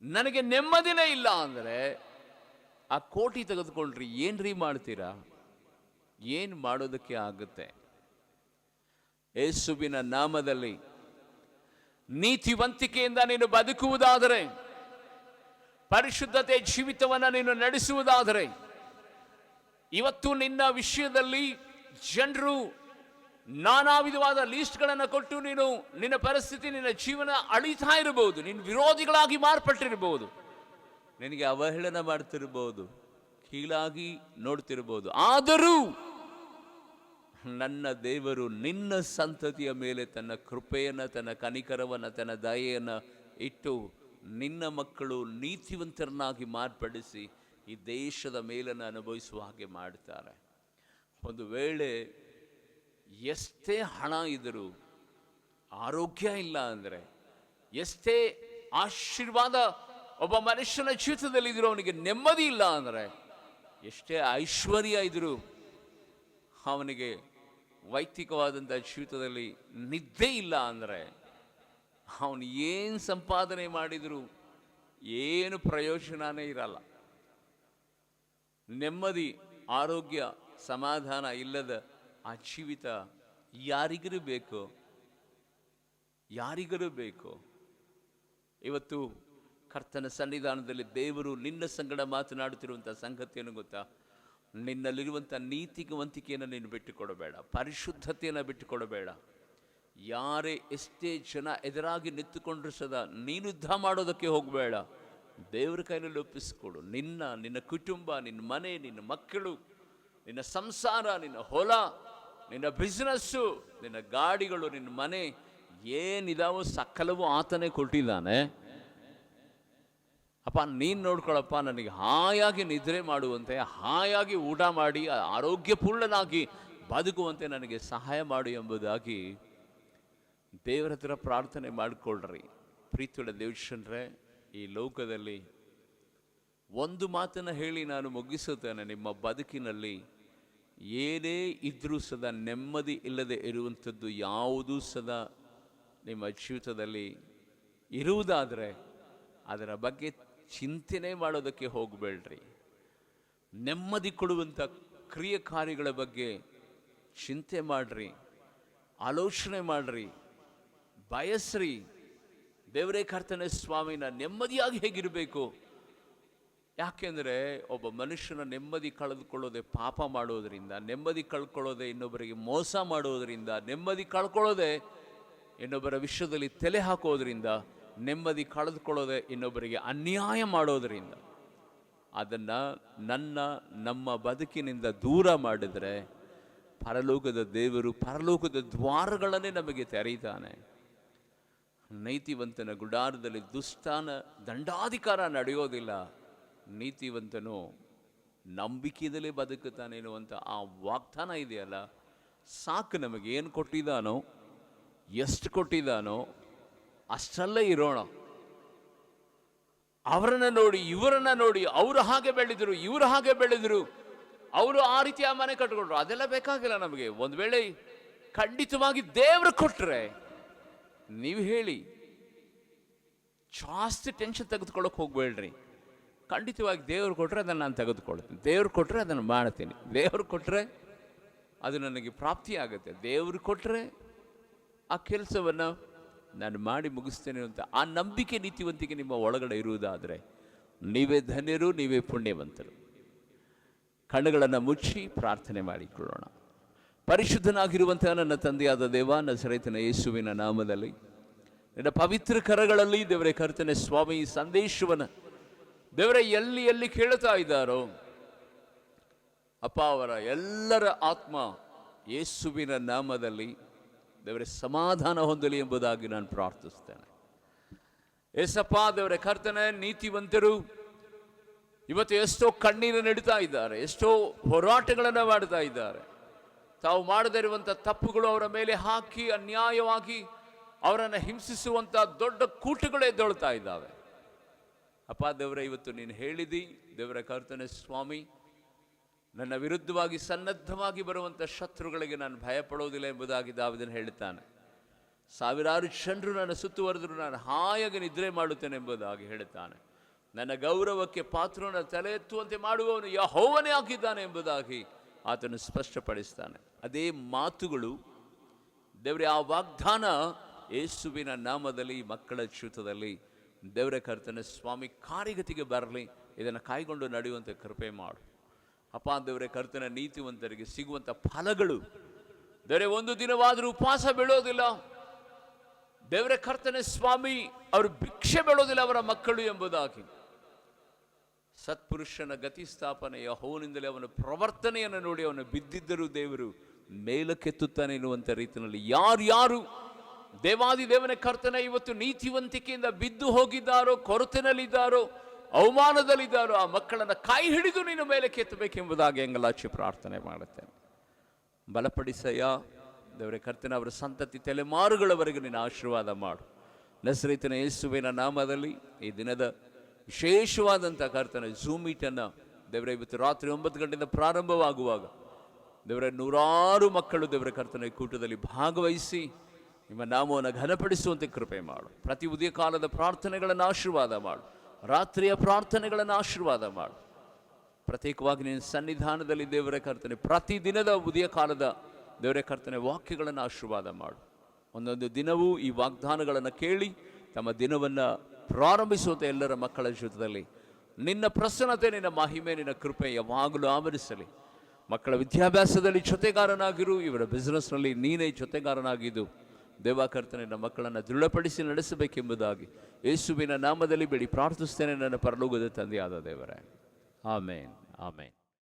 ನನಗೆ ನೆಮ್ಮದಿನೇ ಇಲ್ಲ ಅಂದರೆ ಆ ಕೋಟಿ ತೆಗೆದುಕೊಂಡ್ರಿ ಏನ್ರಿ ಮಾಡ್ತೀರಾ? ಏನು ಮಾಡೋದಕ್ಕೆ ಆಗುತ್ತೆ? ಯೇಸುವಿನ ನಾಮದಲ್ಲಿ ನೀತಿವಂತಿಕೆಯಿಂದ ನೀನು ಬದುಕುವುದಾದರೆ, ಪರಿಶುದ್ಧತೆ ಜೀವಿತವನ್ನು ನೀನು ನಡೆಸುವುದಾದರೆ, ಇವತ್ತು ನಿನ್ನ ವಿಷಯದಲ್ಲಿ ಜನರು ನಾನಾ ವಿಧವಾದ ಲೀಸ್ಟ್ಗಳನ್ನು ಕೊಟ್ಟು ನಿನ್ನ ಪರಿಸ್ಥಿತಿ, ನಿನ್ನ ಜೀವನ ಅಳಿತಾ ಇರಬಹುದು, ನಿನ್ನ ವಿರೋಧಿಗಳಾಗಿ ಮಾರ್ಪಟ್ಟಿರಬಹುದು, ನಿನಗೆ ಅವಹೇಳನ ಮಾಡ್ತಿರ್ಬೋದು, ಕೀಳಾಗಿ ನೋಡ್ತಿರ್ಬೋದು. ಆದರೂ ನನ್ನ ದೇವರು ನಿನ್ನ ಸಂತತಿಯ ಮೇಲೆ ತನ್ನ ಕೃಪೆಯನ್ನು, ತನ್ನ ಕನಿಕರವನ್ನು, ತನ್ನ ದಯೆಯನ್ನು ಇಟ್ಟು ನಿನ್ನ ಮಕ್ಕಳು ನೀತಿವಂತರನ್ನಾಗಿ ಮಾರ್ಪಡಿಸಿ ಈ ದೇಶದ ಮೇಲನ್ನು ಅನುಭವಿಸುವ ಹಾಗೆ ಮಾಡ್ತಾರೆ. ಒಂದು ವೇಳೆ ಎಷ್ಟೇ ಹಣ ಇದ್ದರೂ ಆರೋಗ್ಯ ಇಲ್ಲ ಅಂದರೆ, ಎಷ್ಟೇ ಆಶೀರ್ವಾದ ಒಬ್ಬ ಮನುಷ್ಯನ ಜೀವಿತದಲ್ಲಿ ಇದ್ರೂ ಅವನಿಗೆ ನೆಮ್ಮದಿ ಇಲ್ಲ ಅಂದರೆ, ಎಷ್ಟೇ ಐಶ್ವರ್ಯ ಇದ್ದರೂ ಅವನಿಗೆ ವೈಯಕ್ತಿಕವಾದಂಥ ಜೀವಿತದಲ್ಲಿ ನಿದ್ದೆ ಇಲ್ಲ ಅಂದರೆ, ಅವನು ಏನು ಸಂಪಾದನೆ ಮಾಡಿದರೂ ಏನು ಪ್ರಯೋಜನನೇ ಇರಲ್ಲ. ನೆಮ್ಮದಿ, ಆರೋಗ್ಯ, ಸಮಾಧಾನ ಇಲ್ಲದ ಆ ಜೀವಿತ ಯಾರಿಗೂ ಬೇಕು? ಯಾರಿಗೂ ಬೇಕು? ಇವತ್ತು ಕರ್ತನ ಸನ್ನಿಧಾನದಲ್ಲಿ ದೇವರು ನಿನ್ನ ಸಂಗಡ ಮಾತನಾಡುತ್ತಿರುವಂಥ ಸಂಗತಿಯನ್ನು ಗೊತ್ತಾ? ನಿನ್ನಲ್ಲಿರುವಂಥ ನೀತಿವಂತಿಕೆಯನ್ನು ನೀನು ಬಿಟ್ಟುಕೊಡಬೇಡ, ಪರಿಶುದ್ಧತೆಯನ್ನು ಬಿಟ್ಟುಕೊಡಬೇಡ. ಯಾರೇ ಎಷ್ಟೇ ಜನ ಎದುರಾಗಿ ನಿಂತುಕೊಂಡ್ರು ಸದಾ ನೀನು ಯುದ್ಧ ಮಾಡೋದಕ್ಕೆ ಹೋಗಬೇಡ. ದೇವರ ಕೈಯಲ್ಲಿ ಒಪ್ಪಿಸಿಕೊಡು. ನಿನ್ನ ಕುಟುಂಬ, ನಿನ್ನ ಮನೆ, ನಿನ್ನ ಮಕ್ಕಳು, ನಿನ್ನ ಸಂಸಾರ, ನಿನ್ನ ಹೊಲ, ನಿನ್ನ ಬಿಸ್ನೆಸ್ಸು, ನಿನ್ನ ಗಾಡಿಗಳು, ನಿನ್ನ ಮನೆ ಏನಿದಾವೋ ಸಕಲವೂ ಆತನೇ ಕೊಟ್ಟಿದ್ದಾನೆ. ಅಪ್ಪ ನೀನು ನೋಡ್ಕೊಳಪ್ಪ, ನನಗೆ ಹಾಯಾಗಿ ನಿದ್ರೆ ಮಾಡುವಂತೆ, ಹಾಯಾಗಿ ಊಟ ಮಾಡಿ ಆರೋಗ್ಯಪೂರ್ಣನಾಗಿ ಬದುಕುವಂತೆ ನನಗೆ ಸಹಾಯ ಮಾಡು ಎಂಬುದಾಗಿ ದೇವರ ಹತ್ರ ಪ್ರಾರ್ಥನೆ ಮಾಡಿಕೊಳ್ಳ್ರಿ. ಪ್ರೀತಿಯುಳ್ಳ ದೇವಜನರೇ, ಈ ಲೋಕದಲ್ಲಿ ಒಂದು ಮಾತನ್ನು ಹೇಳಿ ನಾನು ಮುಗಿಸುತ್ತೇನೆ. ನಿಮ್ಮ ಬದುಕಿನಲ್ಲಿ ಏನೇ ಇದ್ರೂ ಸದಾ ನೆಮ್ಮದಿ ಇಲ್ಲದೆ ಇರುವಂಥದ್ದು ಯಾವುದೂ ಸದಾ ನಿಮ್ಮ ಜೀವಿತದಲ್ಲಿ ಇರುವುದಾದರೆ ಅದರ ಬಗ್ಗೆ ಚಿಂತನೆ ಮಾಡೋದಕ್ಕೆ ಹೋಗಬೇಡ್ರಿ. ನೆಮ್ಮದಿ ಕೊಡುವಂಥ ಕ್ರಿಯೆ ಕಾರ್ಯಗಳ ಬಗ್ಗೆ ಚಿಂತೆ ಮಾಡಿರಿ, ಆಲೋಚನೆ ಮಾಡಿರಿ, ಬಯಸ್ರಿ. ದೇವರೇ ಕರ್ತನೇ ಸ್ವಾಮಿನ ನೆಮ್ಮದಿಯಾಗಿ ಹೇಗಿರಬೇಕು? ಯಾಕೆಂದರೆ ಒಬ್ಬ ಮನುಷ್ಯನ ನೆಮ್ಮದಿ ಕಳೆದುಕೊಳ್ಳೋದೆ ಪಾಪ ಮಾಡೋದರಿಂದ, ನೆಮ್ಮದಿ ಕಳ್ಕೊಳ್ಳೋದೆ ಇನ್ನೊಬ್ಬರಿಗೆ ಮೋಸ ಮಾಡೋದರಿಂದ, ನೆಮ್ಮದಿ ಕಳ್ಕೊಳ್ಳೋದೆ ಇನ್ನೊಬ್ಬರ ವಿಷಯದಲ್ಲಿ ತಲೆ ಹಾಕೋದ್ರಿಂದ, ನೆಮ್ಮದಿ ಕಳೆದುಕೊಳ್ಳೋದೆ ಇನ್ನೊಬ್ಬರಿಗೆ ಅನ್ಯಾಯ ಮಾಡೋದರಿಂದ. ಅದನ್ನು ನಮ್ಮ ಬದುಕಿನಿಂದ ದೂರ ಮಾಡಿದರೆ ಪರಲೋಕದ ದೇವರು ಪರಲೋಕದ ದ್ವಾರಗಳನ್ನೇ ನಮಗೆ ತೆರೀತಾನೆ. ನೀತಿವಂತನ ಗುಡಾರದಲ್ಲಿ ದುಷ್ಟನ ದಂಡಾಧಿಕಾರ ನಡೆಯೋದಿಲ್ಲ, ನೀತಿವಂತನು ನಂಬಿಕೆಯಲ್ಲೇ ಬದುಕುತ್ತಾನೆ ಎನ್ನುವಂಥ ಆ ವಾಗ್ದಾನ ಇದೆಯಲ್ಲ, ಸಾಕು. ನಮಗೆ ಏನು ಕೊಟ್ಟಿದ್ದಾನೋ, ಎಷ್ಟು ಕೊಟ್ಟಿದ್ದಾನೋ ಅಷ್ಟಲ್ಲೇ ಇರೋಣ. ಅವರನ್ನು ನೋಡಿ, ಇವರನ್ನು ನೋಡಿ, ಅವರು ಹಾಗೆ ಬೆಳೆದರು, ಇವರು ಹಾಗೆ ಬೆಳೆದರು, ಅವರು ಆ ರೀತಿಯ ಮನೆ ಕಟ್ಕೊಂಡ್ರು, ಅದೆಲ್ಲ ಬೇಕಾಗಿಲ್ಲ ನಮಗೆ. ಒಂದು ವೇಳೆ ಖಂಡಿತವಾಗಿ ದೇವರು ಕೊಟ್ಟರೆ ನೀವು ಹೇಳಿ, ಜಾಸ್ತಿ ಟೆನ್ಷನ್ ತೆಗೆದುಕೊಳ್ಳೋಕೆ ಹೋಗ್ಬೇಡ್ರಿ. ಖಂಡಿತವಾಗಿ ದೇವರು ಕೊಟ್ಟರೆ ಅದನ್ನು ನಾನು ತೆಗೆದುಕೊಳ್ತೀನಿ, ದೇವ್ರು ಕೊಟ್ಟರೆ ಅದನ್ನು ಮಾಡ್ತೀನಿ, ದೇವರು ಕೊಟ್ಟರೆ ಅದು ನನಗೆ ಪ್ರಾಪ್ತಿಯಾಗುತ್ತೆ, ದೇವರು ಕೊಟ್ಟರೆ ಆ ಕೆಲಸವನ್ನು ನಾನು ಮಾಡಿ ಮುಗಿಸ್ತೇನೆ ಅಂತ ಆ ನಂಬಿಕೆ, ನೀತಿವಂತಿಕೆ ನಿಮ್ಮ ಒಳಗಡೆ ಇರುವುದಾದರೆ ನೀವೇ ಧನ್ಯರು, ನೀವೇ ಪುಣ್ಯವಂತರು. ಕಣ್ಣುಗಳನ್ನು ಮುಚ್ಚಿ ಪ್ರಾರ್ಥನೆ ಮಾಡಿಕೊಳ್ಳೋಣ. ಪರಿಶುದ್ಧನಾಗಿರುವಂತಹ ನನ್ನ ತಂದೆಯಾದ ದೇವ, ನಜರೇತಿನ ಯೇಸುವಿನ ನಾಮದಲ್ಲಿ ನಿನ್ನ ಪವಿತ್ರ ಕರಗಳಲ್ಲಿ ದೇವರೇ ಕರ್ತನೆ ಸ್ವಾಮಿ ಈ ಸಂದೇಶವನ್ನು ದೇವರೇ ಎಲ್ಲಿ ಎಲ್ಲಿ ಕೇಳ್ತಾ ಇದ್ದಾರೋ ಅಪ್ಪ ಅವರ ಎಲ್ಲರ ಆತ್ಮ ಯೇಸುವಿನ ನಾಮದಲ್ಲಿ ದೇವರೇ ಸಮಾಧಾನ ಹೊಂದಲಿ ಎಂಬುದಾಗಿ ನಾನು ಪ್ರಾರ್ಥಿಸ್ತೇನೆ. ಏಸಪ್ಪ ದೇವರೇ ಕರ್ತನೆ, ನೀತಿವಂತರು ಇವತ್ತು ಎಷ್ಟೋ ಕಣ್ಣೀರು ನೆಡ್ತಾ ಇದ್ದಾರೆ, ಎಷ್ಟೋ ಹೋರಾಟಗಳನ್ನು ಮಾಡ್ತಾ ಇದ್ದಾರೆ. ತಾವು ಮಾಡದೇ ಇರುವಂಥ ತಪ್ಪುಗಳು ಅವರ ಮೇಲೆ ಹಾಕಿ ಅನ್ಯಾಯವಾಗಿ ಅವರನ್ನು ಹಿಂಸಿಸುವಂಥ ದೊಡ್ಡ ಕೂಟಗಳು ಎದ್ದೊಳ್ತಾ ಇದ್ದಾವೆ. ಅಪ್ಪ ದೇವರೇ, ಇವತ್ತು ನೀನು ಹೇಳಿದಿ ದೇವರ ಕರ್ತನೆ ಸ್ವಾಮಿ, ನನ್ನ ವಿರುದ್ಧವಾಗಿ ಸನ್ನದ್ಧವಾಗಿ ಬರುವಂಥ ಶತ್ರುಗಳಿಗೆ ನಾನು ಭಯಪಡೋದಿಲ್ಲ ಎಂಬುದಾಗಿ ದಾವೀದನು ಹೇಳುತ್ತಾನೆ. ಸಾವಿರಾರು ಜನರು ನನ್ನ ಸುತ್ತುವರೆದರೂ ನಾನು ಹಾಯಾಗಿ ನಿದ್ರೆ ಮಾಡುತ್ತೇನೆ ಎಂಬುದಾಗಿ ಹೇಳುತ್ತಾನೆ. ನನ್ನ ಗೌರವಕ್ಕೆ ಪಾತ್ರನ ತಲೆ ಎತ್ತುವಂತೆ ಮಾಡುವವನು ಯೆಹೋವನೇ ಆಗಿದ್ದಾನೆ ಎಂಬುದಾಗಿ ಆತನು ಸ್ಪಷ್ಟಪಡಿಸ್ತಾನೆ. ಅದೇ ಮಾತುಗಳು ದೇವರೇ, ಆ ವಾಗ್ದಾನ ಯೇಸುವಿನ ನಾಮದಲ್ಲಿ ಮಕ್ಕಳ ಜೀವಿತದಲ್ಲಿ ದೇವರ ಕರ್ತನೆ ಸ್ವಾಮಿ ಕಾರ್ಯಗತಿಗೆ ಬರಲಿ. ಇದನ್ನು ಕಾಯ್ಕೊಂಡು ನಡೆಯುವಂತೆ ಕೃಪೆ ಮಾಡು ಅಪ್ಪ. ದೇವರೇ ಕರ್ತನ ನೀತಿವಂತರಿಗೆ ಸಿಗುವಂಥ ಫಲಗಳು ದೇವರೇ ಒಂದು ದಿನವಾದರೂ ಉಪವಾಸ ಬೀಳೋದಿಲ್ಲ. ದೇವರೇ ಕರ್ತನೆ ಸ್ವಾಮಿ, ಅವರು ಭಿಕ್ಷೆ ಬೀಳೋದಿಲ್ಲ ಅವರ ಮಕ್ಕಳು ಎಂಬುದಾಗಿ ಸತ್ಪುರುಷನ ಗತಿ ಸ್ಥಾಪನೆ ಯೆಹೋವನಿಂದಲೇ ಅವನ ಪ್ರವರ್ತನೆಯನ್ನು ನೋಡಿ ಅವನು ಬಿದ್ದಿದ್ದರೂ ದೇವರು ಮೇಲಕ್ಕೆತ್ತುತ್ತಾನೆ ಎನ್ನುವಂಥ ರೀತಿಯಲ್ಲಿ ಯಾರು ದೇವಾದಿ ದೇವನ ಕರ್ತನೆ ಇವತ್ತು ನೀತಿವಂತಿಕೆಯಿಂದ ಬಿದ್ದು ಹೋಗಿದ್ದಾರೋ, ಕೊರತೆನಲ್ಲಿದ್ದಾರೋ, ಅವಮಾನದಲ್ಲಿದ್ದಾರೋ, ಆ ಮಕ್ಕಳನ್ನು ಕೈ ಹಿಡಿದು ನೀನು ಮೇಲೆ ಕೆತ್ತಬೇಕೆಂಬುದಾಗಿ ಎಂಗಲಾಚಿ ಪ್ರಾರ್ಥನೆ ಮಾಡುತ್ತೇನೆ. ಬಲಪಡಿಸಯ್ಯ ದೇವರೇ ಕರ್ತನೆ, ಅವರ ಸಂತತಿ ತಲೆಮಾರುಗಳವರೆಗೆ ನೀನು ಆಶೀರ್ವಾದ ಮಾಡು. ನಸರೇತಿನ ಯೇಸುವಿನ ನಾಮದಲ್ಲಿ ಈ ದಿನದ ವಿಶೇಷವಾದಂಥ ಕರ್ತನೆ ಝೂಮ್ ಮೀಟನ್ನು ದೇವರೇ ಇವತ್ತು ರಾತ್ರಿ 9 ಗಂಟೆಯಿಂದ ಪ್ರಾರಂಭವಾಗುವಾಗ ದೇವರೇ ನೂರಾರು ಮಕ್ಕಳು ದೇವರ ಕರ್ತನೆ ಕೂಟದಲ್ಲಿ ಭಾಗವಹಿಸಿ ನಿಮ್ಮ ನಾಮವನ್ನು ಘನಪಡಿಸುವಂತೆ ಕೃಪೆ ಮಾಡು. ಪ್ರತಿ ಉದಯ ಕಾಲದ ಪ್ರಾರ್ಥನೆಗಳನ್ನು ಆಶೀರ್ವಾದ ಮಾಡು, ರಾತ್ರಿಯ ಪ್ರಾರ್ಥನೆಗಳನ್ನು ಆಶೀರ್ವಾದ ಮಾಡು. ಪ್ರತ್ಯೇಕವಾಗಿ ನಿನ್ನ ಸನ್ನಿಧಾನದಲ್ಲಿ ದೇವರ ಕರ್ತನೆ ಪ್ರತಿದಿನದ ಉದಯ ಕಾಲದ ದೇವರ ಕರ್ತನೆ ವಾಕ್ಯಗಳನ್ನು ಆಶೀರ್ವಾದ ಮಾಡು. ಒಂದೊಂದು ದಿನವೂ ಈ ವಾಗ್ದಾನಗಳನ್ನು ಕೇಳಿ ತಮ್ಮ ದಿನವನ್ನು ಪ್ರಾರಂಭಿಸುವಂತೆ ಎಲ್ಲರ ಮಕ್ಕಳ ಜೀವಿತದಲ್ಲಿ ನಿನ್ನ ಪ್ರಸನ್ನತೆ, ನಿನ್ನ ಮಹಿಮೆ, ನಿನ್ನ ಕೃಪೆ ಯಾವಾಗಲೂ ಆವರಿಸಲಿ. ಮಕ್ಕಳ ವಿದ್ಯಾಭ್ಯಾಸದಲ್ಲಿ ಜೊತೆಗಾರನಾಗಿರು, ಇವರ ಬಿಸ್ನೆಸ್ನಲ್ಲಿ ನೀನೇ ಜೊತೆಗಾರನಾಗಿದ್ದು ದೇವಾಕರ್ತನೆ ನನ್ನ ಮಕ್ಕಳನ್ನು ದೃಢಪಡಿಸಿ ನಡೆಸಬೇಕೆಂಬುದಾಗಿ ಯೇಸುವಿನ ನಾಮದಲ್ಲಿ ಬೇಡಿ ಪ್ರಾರ್ಥಿಸ್ತೇನೆ ನನ್ನ ಪರಲೋಕದ ತಂದೆಯಾದ ದೇವರೇ. ಆಮೇನ್, ಆಮೇನ್.